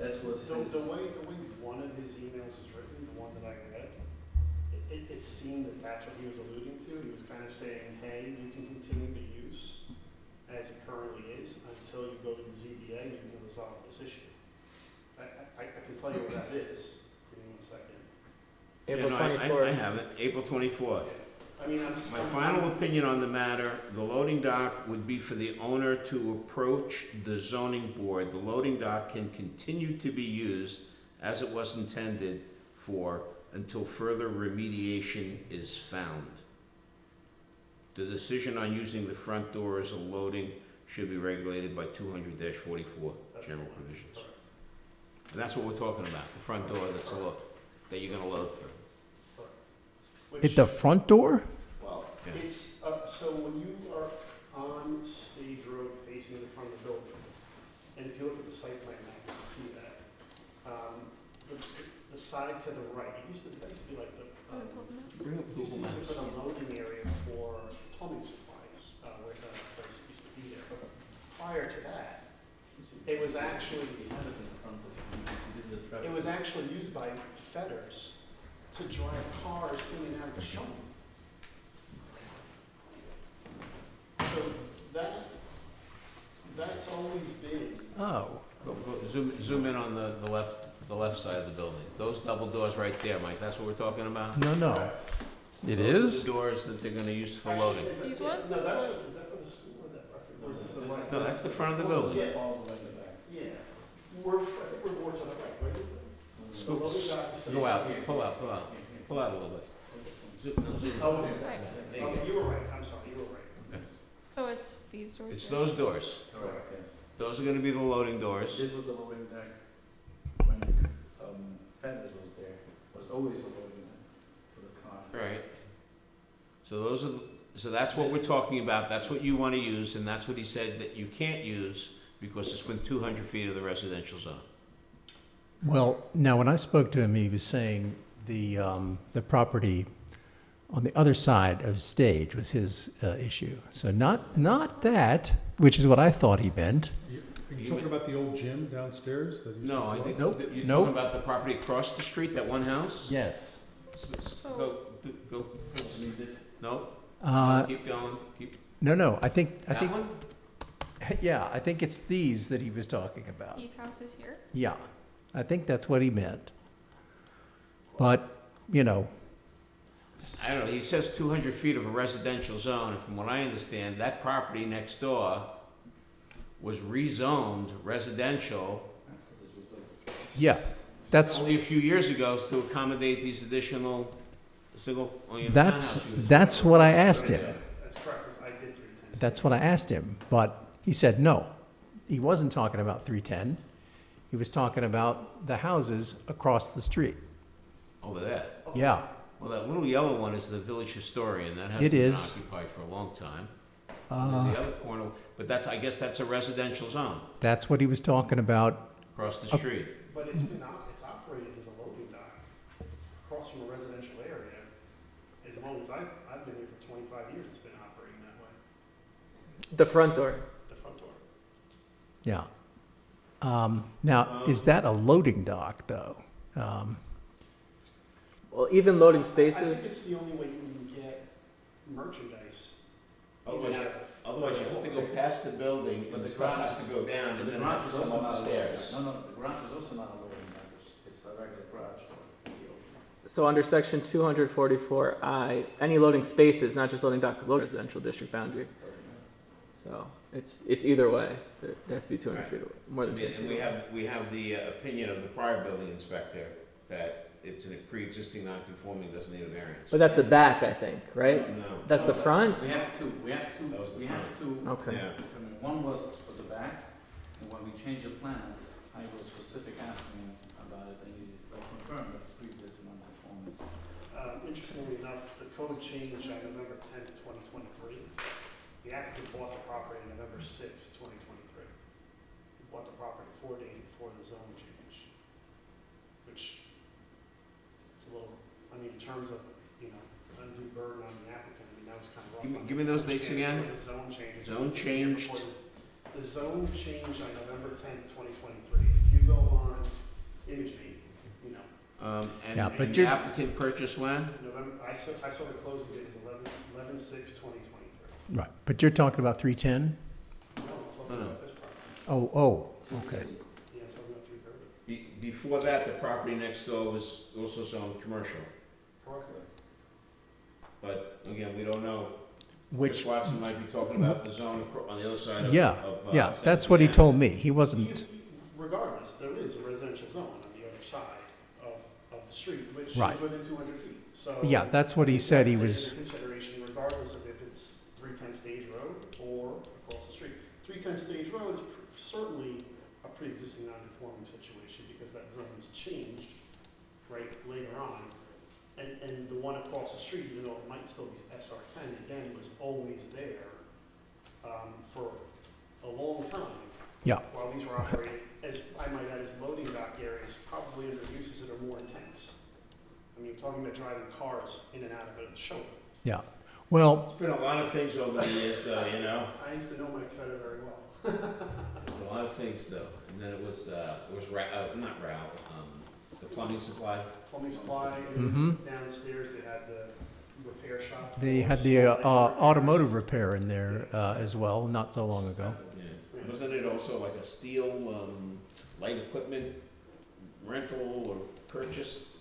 that was his. The way one of his emails is written, the one that I read, it seemed that that's what he was alluding to. He was kind of saying, hey, you can continue the use as it currently is until you go to the ZBA and you can resolve this issue. I can tell you what that is. Give me 1 second. April Yeah, no, I 24th. have it, April 24th. I mean, My final opinion on the matter, the loading dock would be for the owner to approach the zoning board. The loading dock can continue to be used as it was intended for until further remediation is found. The decision on using the front door as a loading should be regulated by 200-44 general provisions. Correct. And that's what we're talking about, the front door that's a load, that you're gonna load through. Correct. At the front door? Well, Yeah. it's, so when you are on Stage Road facing the front of the building, and if you look at the site plan map, you can see that. The side to the right, it used to be like the, Bring up used to Google use it for Maps. the loading area for plumbing supplies, where the place used to be there. But prior to that, it was actually, He had it in front of him. This is the traffic. it was actually used by fetters to drive cars in and out of the shop. So that's always been, Oh, Zoom in on the left side of the building. Those double doors right there, Mike, that's what we're talking about? no, no. It Those are is? the doors that they're gonna use for actually, loading. These ones? No, that's, is that for the school or that, or is this the right? No, that's the front of the building. Yeah, All the way in the back. yeah. I think we're more to the right, right? The Scoop, loading dock is to the Go right. out, pull out a little bit. Zoom. Oh, it is. Right. There you Okay, go. you were right, I'm sorry, you were right. So it's these doors. It's here? those doors. Correct, yes. Those are gonna be the loading doors. This was the loading deck when Feathers was there, was always the loading deck for the cars. Right. So those are, so that's what we're talking about, that's what you wanna use, and that's what he said that you can't use because it's within 200 feet of the residential zone. Well, now, when I spoke to him, he was saying the property on the other side of Stage was his issue. So not that, which is what I thought he meant. Are you talking about the old gym downstairs that used to No, I flood? think, Nope. that you're Nope. talking about the property across the street, that one house? Yes. Go, I mean, this, no, keep going, No, I think, that one? yeah, I think it's these that he was talking about. These houses here? Yeah, I think that's what he meant. But, you know, I don't know, he says 200 feet of a residential zone, and from what I understand, that property next door was rezoned residential this was the. yeah, that's, only a few years ago to accommodate these additional single, townhouse that's, units. that's what I asked him. That's correct, 'cause I did 310. That's what I asked him, but he said no. He wasn't talking about 310. He was talking about the houses across the street. Over there. Yeah, Well, that little yellow one is the village historian, that It hasn't been is. occupied for a long time. And then the other corner, but that's, I guess that's a residential zone, that's what he was talking about. across the street. But it's been, it's operated as a loading dock across from a residential area. As long as I've been here for 25 years, it's been operating that way, The front door. the front door. Yeah. Now, is that a loading dock, though? Well, even loading I think it's spaces, the only way you can get merchandise. Otherwise, in and out of- otherwise you have to go past the building But and the the stuff garage- has to go down and The then it garage has is to come also up the not a loading stairs. dock. No, the garage is also not a loading dock, it's a regular garage door. so under section 244I, any loading spaces, not just loading dock, load residential district boundary. So it's either way. They have to be 200 Right. feet away, more than 200 And feet. we have the opinion of the prior building inspector that it's a pre-existing non-conforming, doesn't need a variance. But that's the back, I think, right? No. That's the front? We have two, That was the we have two. Okay. Yeah. determine. One was for the back, and when we changed the plans, I was specific asking him about it, and he confirmed that it's pre-existing non-conforming. Interestingly enough, the code changed on November 10th, 2023. The applicant bought the property on November 6th, 2023. He bought the property 4 days before the zone change, which it's a little, I mean, in terms of, you know, undue burden on the applicant, I mean, that was kind of rough. on Give me those dates understanding again. there was a zone change. Zone changed. The zone changed on November 10th, 2023. If you go on ImageMe, you know, Yeah, but And the you're- applicant purchased when? November, I saw the closing date is 11/6/2023. Right, but you're talking about 310? No, I'm talking about this property. Oh, okay. Yeah, I'm talking about 330. Before that, the property next door was also zoned commercial. Correct. But again, we don't know. Chris Which, Watson might be talking about the zone on the other side of. yeah, of, yeah, that's what he 17A. told me. He wasn't, Regardless, there is a residential zone on the other side of the street, which Right. is within 200 feet. So yeah, that's what he said he take was, into consideration regardless of if it's 310 Stage Road or across the street. 310 Stage Road is certainly a pre-existing non-conforming situation because that zone was changed right later on. And the one across the street, even though it might still be SR10, again, was always there for a long time. Yeah. While these were operating, as I might add, as loading dock areas, probably under uses that are more intense. I mean, you're talking about driving cars in and out of a shoulder. yeah. Well, There's been a lot of things over the years though, you know? I used to know Mike Feder very well. There's a lot of things though. And then it was not Ralph, the plumbing supply. Plumbing supply, Mhm. downstairs they had the repair shop. they had the automotive repair in there as well, not so long ago. Yeah. Wasn't it also like a steel, light equipment rental or purchase?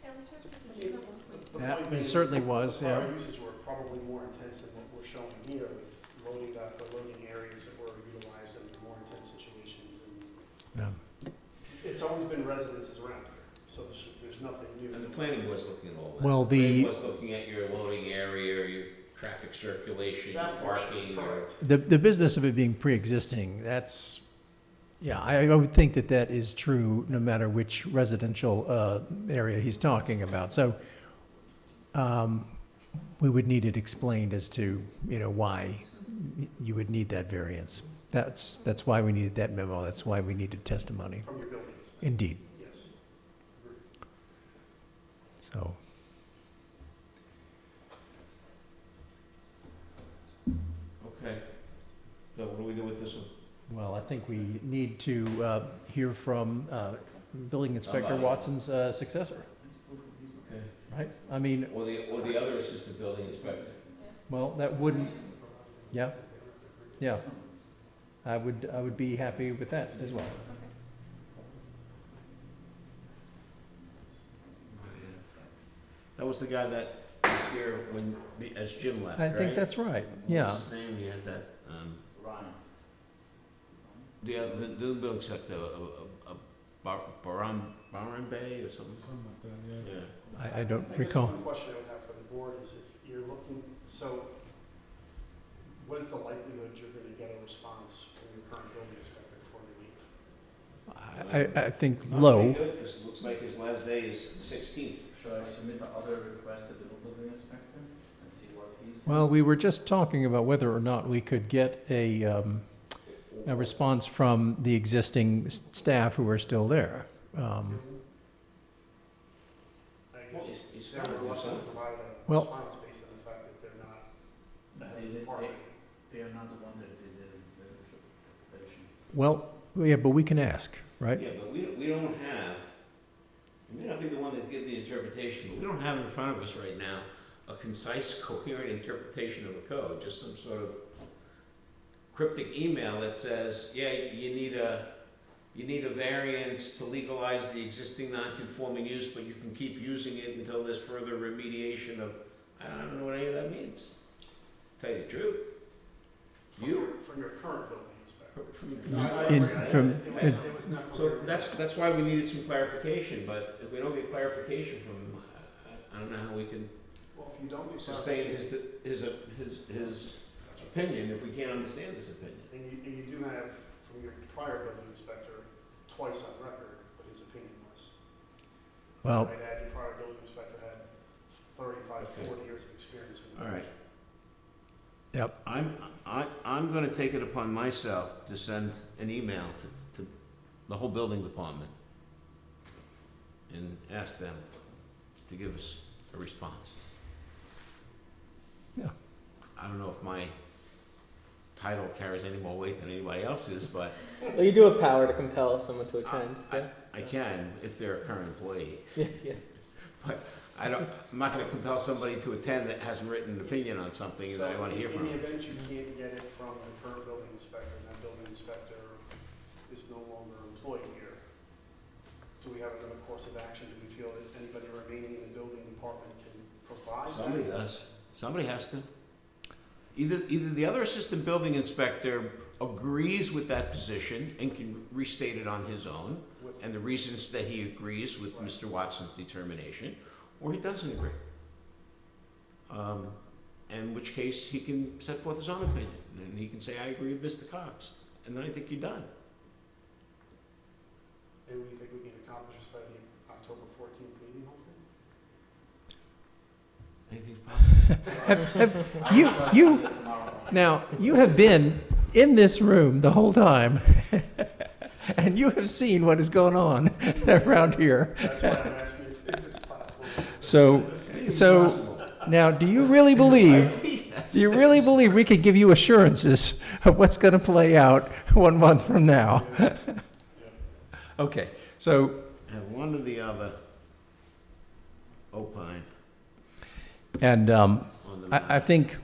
Taylor's Church was a general one. Yeah, it certainly was, yeah. Our uses were probably more intense than what we're showing here with loading dock or loading areas that were utilized in more intense situations. And Yeah. it's always been residences around here, so there's nothing new. And the planning board's looking at all that. Well, The planning the, board's looking at your loading area, your traffic circulation, your That portion, parking, your. correct. the business of it being pre-existing, that's, yeah, I would think that that is true no matter which residential area he's talking about. So we would need it explained as to, you know, why you would need that variance. That's why we needed that memo. That's why we needed testimony. From your buildings, Indeed. yes. Agreed. So, Okay. So what do we do with this one? well, I think we need to hear from Building Inspector Somebody. Watson's successor, Okay. right? I mean, Or the other assistant building inspector. well, that wouldn't, yeah, yeah. I would be happy with that as well. That was the guy that was here when, as Jim left, I right? think that's right, What yeah. was his name? He had that, Ryan. the building inspector, Baran Bay or something? Yeah. I don't I guess recall. one question I would have for the board is if you're looking, so what is the likelihood you're gonna get a response from your current building inspector before they leave? I think Not low. very good, 'cause it looks like his last day is the 16th. Should I submit the other request to the building inspector and see what he's? Well, we were just talking about whether or not we could get a response from the existing staff who are still there. I guess He's they're got to do reluctant to something. provide a Well- response based on the fact that they're not the head of the They department. are not the one that did the interpretation. Well, yeah, but we can ask, right? Yeah, but we don't have, may not be the one that gives the interpretation, but we don't have in front of us right now a concise, coherent interpretation of a code, just some sort of cryptic email that says, yeah, you need a variance to legalize the existing non-conforming use, but you can keep using it until there's further remediation of, I don't know what any of that means. Tell you the truth. From your current building inspector. So that's why we needed some clarification, but if we don't get clarification from him, I don't know how we can Well, if you don't get sustain clarification, his opinion if we can't understand this opinion. and you do have, from your prior building inspector, twice on record what his opinion was. Well, I'd add your prior building inspector had 35, 40 years of experience with the All right. commission. yep, I'm gonna take it upon myself to send an email to the whole building department and ask them to give us a response. Yeah. I don't know if my title carries any more weight than anybody else's, but Well, you do have power to compel someone to attend. Yeah. I can if they're a current employee. Yeah. Yeah. But I'm not gonna compel somebody to attend that hasn't written an opinion on something that I wanna hear from In the them. event you can't get it from the current building inspector, and that building inspector is no longer employed here, do we have another course of action? Do we feel that anybody remaining in the building department can provide that? Somebody does. Somebody has to. Either the other assistant building inspector agrees with that position and can restate it on his own, With- and the reasons that he agrees with Mr. Watson's determination, or he doesn't agree. In which case, he can set forth his own opinion, and he can say, I agree with Mr. Cox, and then I think you're done. And we think we can accomplish this by the October 14th meeting, hopefully? Anything's possible. you, now, you have been in this room the whole time, and you have seen what is going on around here. That's why I'm asking if it's possible. So, Anything's so possible. now, do you really believe we could give you assurances of what's going to play out 1 month from now? Okay, so, And one or the other opine and on the matter. I think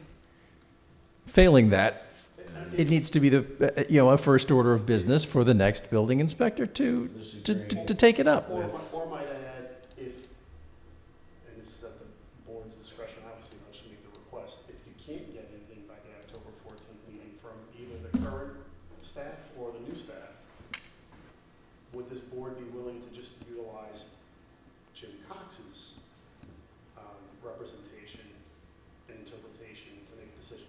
failing that, it needs to be a first order of business for the next building inspector to take it up. Or might I add, if, and this is at the board's discretion, obviously, I'll just make the request, if you can't get anything by the October 14th meeting from either the current staff or the new staff, would this board be willing to just utilize Jim Cox's representation and interpretation to make a decision?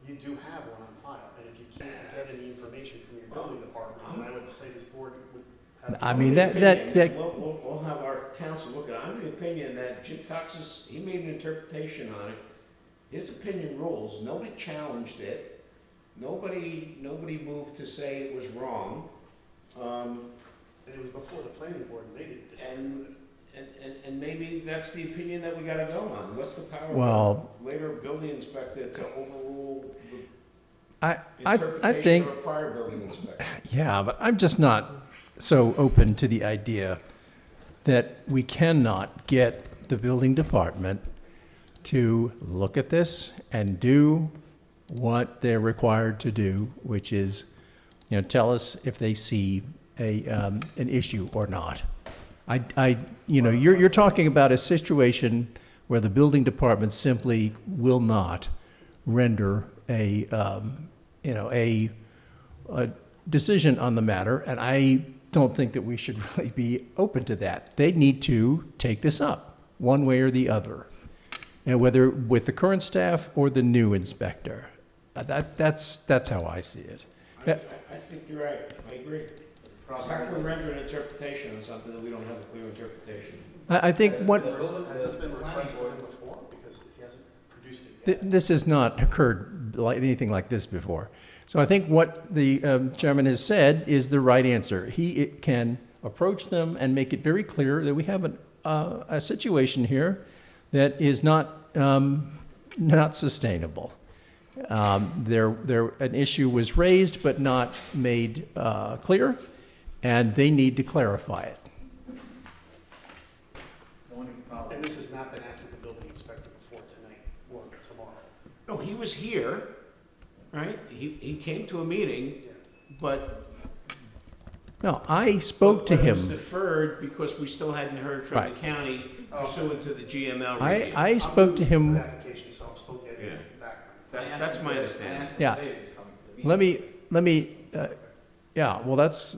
You do have one on file, and if you can't get any information from your building department, then I would say this board would have. I mean, I'm of the that- opinion, we'll have our counsel look at it. I'm of the opinion that Jim Cox's, he made an interpretation on it. His opinion rules. Nobody challenged it. Nobody moved to say it was wrong. And it was before the planning board made a decision. And maybe that's the opinion that we gotta go on. What's the power Well- of a later building inspector to overrule I the interpretation think, of a prior building inspector? yeah, but I'm just not so open to the idea that we cannot get the building department to look at this and do what they're required to do, which is, tell us if they see an issue or not. You're talking about a situation where the building department simply will not render a decision on the matter, and I don't think that we should really be open to that. They need to take this up, one way or the other, and whether with the current staff or the new inspector. That's how I see it. I think you're right. I agree. How can we render an interpretation on something that we don't have a clear interpretation? I think what Has this been requested of him before? Because he hasn't produced it yet. this has not occurred like anything like this before. So I think what the chairman has said is the right answer. He can approach them and make it very clear that we have a situation here that is not sustainable. An issue was raised but not made clear, and they need to clarify it. What, tomorrow? No, he was here, right? He came to a meeting, Yeah. but. No, I spoke to but it was him. deferred because we still hadn't heard from the Right. county Oh. pursuant to the GML I, review. I spoke to I'm him. doing an application, so I'm still getting Yeah. background. That's my understanding. Yeah. Let me, yeah, well, that's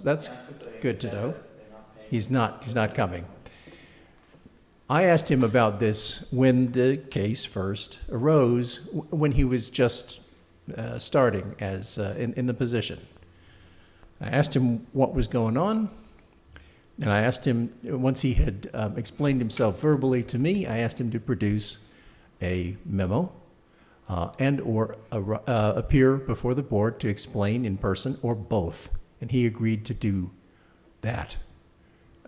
good to know. He's not coming. I asked him about this when the case first arose, when he was just starting as in the position. I asked him what was going on, and I asked him, once he had explained himself verbally to me, I asked him to produce a memo and or appear before the board to explain in person or both. And he agreed to do that.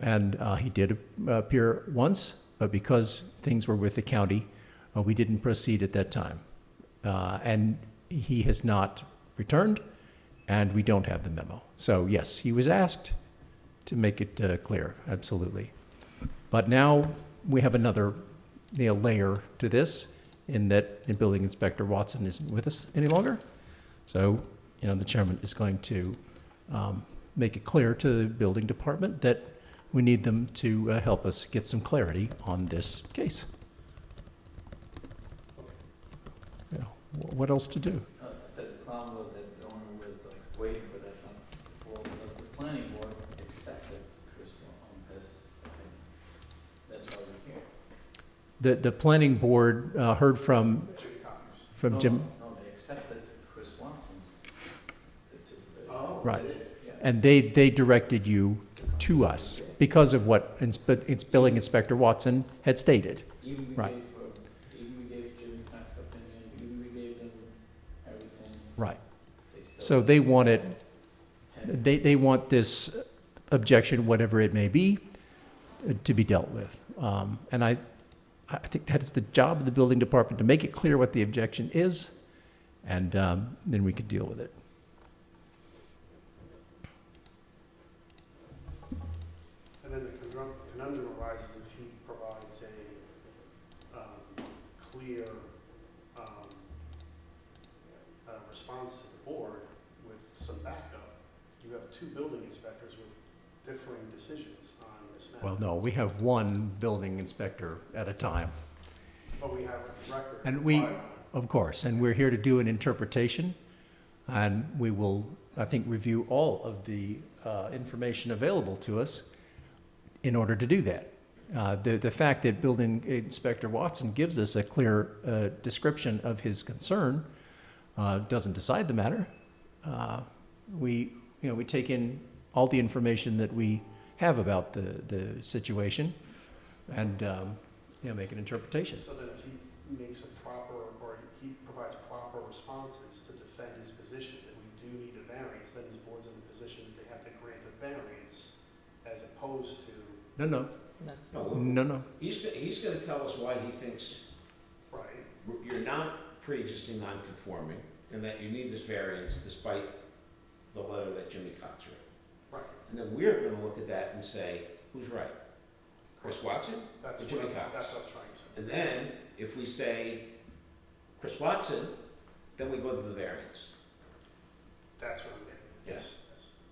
And he did appear once, but because things were with the county, we didn't proceed at that time. And he has not returned, and we don't have the memo. So yes, he was asked to make it clear, absolutely. But now we have another layer to this, in that Building Inspector Watson isn't with us any longer. So, the chairman is going to make it clear to the building department that we need them to help us get some clarity on this case. What else to do? I said the problem was that the owner was like waiting for that time before the planning board accepted Chris on this opinion. That's why we're here. The planning board heard from Jim Cox. Jim, No, they accepted Chris Watson's. Oh. Right. Yeah. and they directed you to us because of what its Building Inspector Watson had stated. Even we Right. gave Jim Cox's opinion, even we gave them everything. Right. They still So they wanted, had- they want this objection, whatever it may be, to be dealt with. And I think that is the job of the building department, to make it clear what the objection is, and then we could deal with it. And then the conundrum arises if he provides a clear response to the board with some backup. You have two building inspectors with differing decisions on this matter. Well, no, we have one building inspector at a time, But we have a record. And we- filed. of course, and we're here to do an interpretation, and we will, I think, review all of the information available to us in order to do that. The fact that Building Inspector Watson gives us a clear description of his concern doesn't decide the matter. We take in all the information that we have about the situation and make an interpretation. So that if he makes a proper, or he provides proper responses to defend his position, that we do need a variance, then his board's in a position that they have to grant a variance as opposed to, No. He's gonna tell us why he thinks right? you're not pre-existing non-conforming, and that you need this variance despite the letter that Jimmy Cox wrote. Right. And then we're gonna look at that and say, who's right? Chris Watson? That's Or Jimmy what, Cox. that's what I was trying to say. And then, if we say Chris Watson, then we go to the variance. That's what I'm getting. Yes.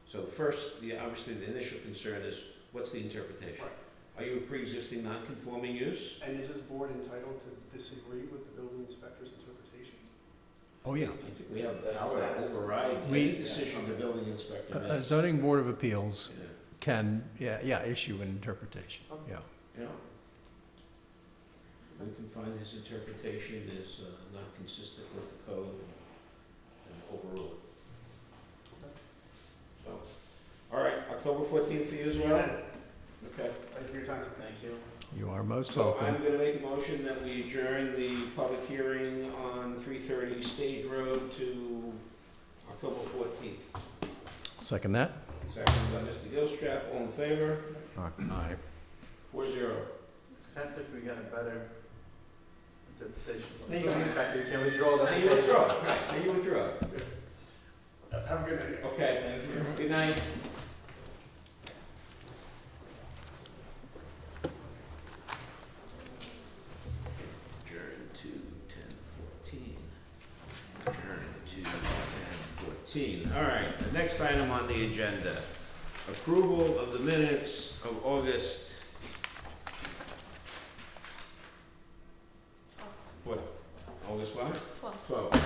So the first, obviously, the initial concern is, what's the interpretation? Right. Are you a pre-existing non-conforming use? And is this board entitled to disagree with the building inspector's interpretation? Oh, yeah. I think we have the power to override any decision the building inspector A makes. zoning board of appeals Yeah. can, issue an interpretation, Okay. yeah. Yeah. We can find his interpretation is not consistent with the code and overrule it. So, all right, October 14th for you as well? Okay. Thank you for your time. Thank you. You are most So welcome. I'm gonna make a motion that we adjourn the public hearing on 330 Stage Road to October 14th. Second that? Second by Mr. Gilstrap, all in favor? Aye. 4-0. Except if we get a better interpretation. Then you can- Can withdraw that. Now you withdraw, right, now you withdraw. Have a good night. Okay, good night. Adjourn to 10:40. 10:14. All right, the next item on the agenda, approval of the minutes of August. What? August what? 12. 12.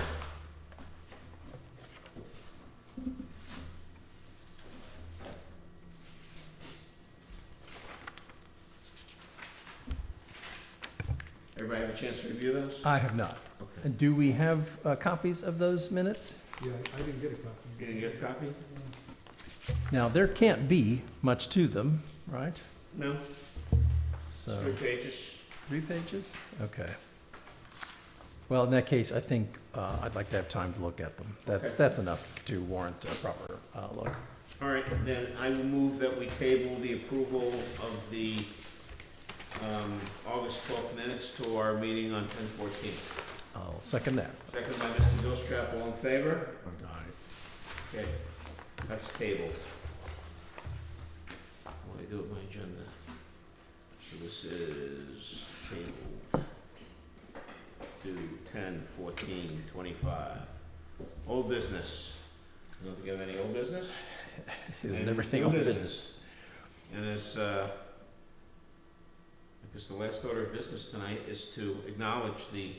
Everybody have a chance to review those? I have not. Okay. And do we have copies of those minutes? Yeah, I didn't get a copy. You didn't get a copy? Now, there can't be much to them, right? No? So, 3 pages? 3 pages? Okay. Well, in that case, I think I'd like to have time to look at them. Okay. That's enough to warrant a proper look. All right, then I will move that we table the approval of the August 12th minutes to our meeting on 10/14. I'll second that. Second by Mr. Gilstrap, all in favor? Aye. Okay, that's tabled. What do I do with my agenda? So this is tabled to 10/14/25. Old business. You don't think you have any old business? Isn't And everything new on business? And as, I guess the last order of business tonight is to acknowledge the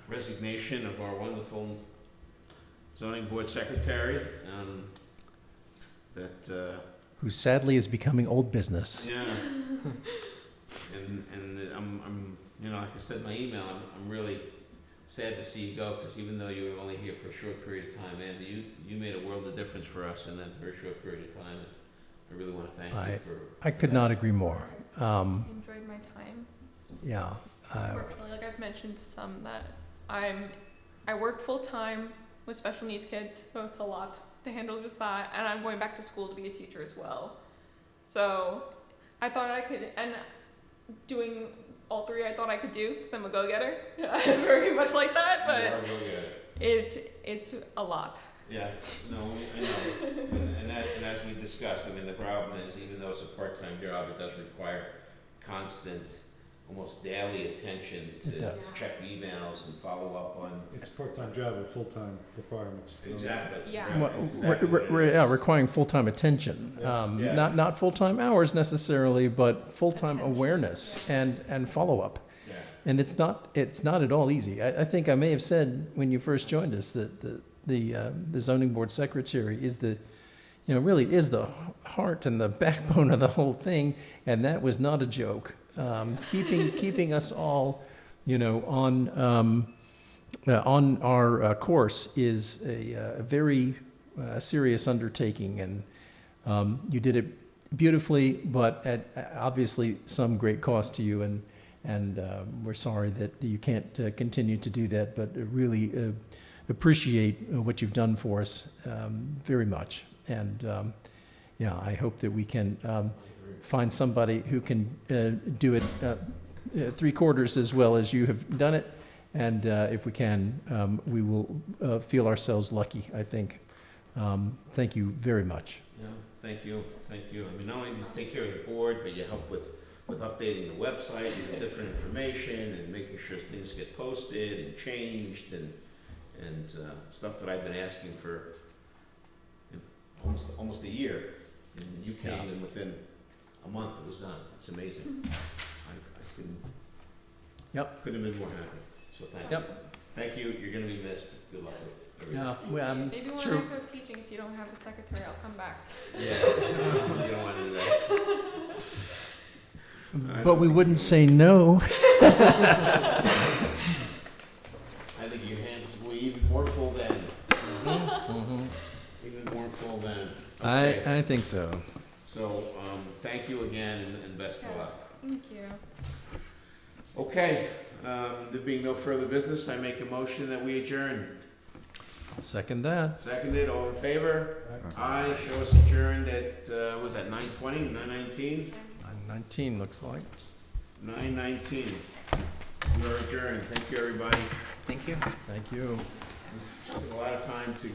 resignation of our wonderful zoning board secretary, Who sadly is becoming old business. yeah. And I'm, you know, like I said in my email, I'm really sad to see you go, because even though you were only here for a short period of time, Andy, you made a world of difference for us in that very short period of time. I really want to thank you for. I could not agree more. Enjoyed my time. Yeah. Unfortunately, like I've mentioned some that I work full time with special needs kids, so it's a lot to handle just that, and I'm going back to school to be a teacher as well. So I thought I could, and doing all 3 I thought I could do, because I'm a go-getter. I'm very much like that, You are but really good. it's a lot. Yeah, no, I know, and as we discussed, I mean, the problem is, even though it's a part-time job, it does require constant, almost daily attention It to does. check emails and follow up on. It's a part-time job with full-time requirements. Exactly. Yeah. right, Well, that's exactly what it is. yeah, requiring full-time attention. Yeah. Not full-time hours necessarily, but full-time Attention. awareness and follow-up. Yeah, And it's not at all easy. I think I may have said when you first joined us that the zoning board secretary is really is the heart and the backbone of the whole thing, and that was not a joke. Keeping us all, on our course is a very serious undertaking, and you did it beautifully, but at obviously some great cost to you, and we're sorry that you can't continue to do that, but really appreciate what you've done for us very much. And I hope that we can find somebody who can do it 3/4 as well as you have done it. And if we can, we will feel ourselves lucky, I think. Thank you very much. yeah, thank you. I mean, not only do you take care of the board, but you help with updating the website, and different information, and making sure things get posted and changed, and stuff that I've been asking for almost a year. And you came, Yeah. and within a month it was done. It's amazing. I couldn't have been more happy. So thank you. Yep. Thank you. You're gonna be missed. Good luck with everything. Yeah, well, Maybe when sure. I start teaching, if you don't have a secretary, I'll come back. Yeah, you don't want to do that. But we wouldn't say no. I think your hands will be even more full then. Even more full then. Okay. I think so. So, thank you again, and best of Yeah. luck. Thank you. Okay, there being no further business, I make a motion that we adjourn. I'll second that. Seconded, all in favor? Aye, show us adjourned at, was that 9:20, 9:19? 19 looks like. 9:19. We're adjourned. Thank you, everybody. Thank you. Thank you. Took a lot of time to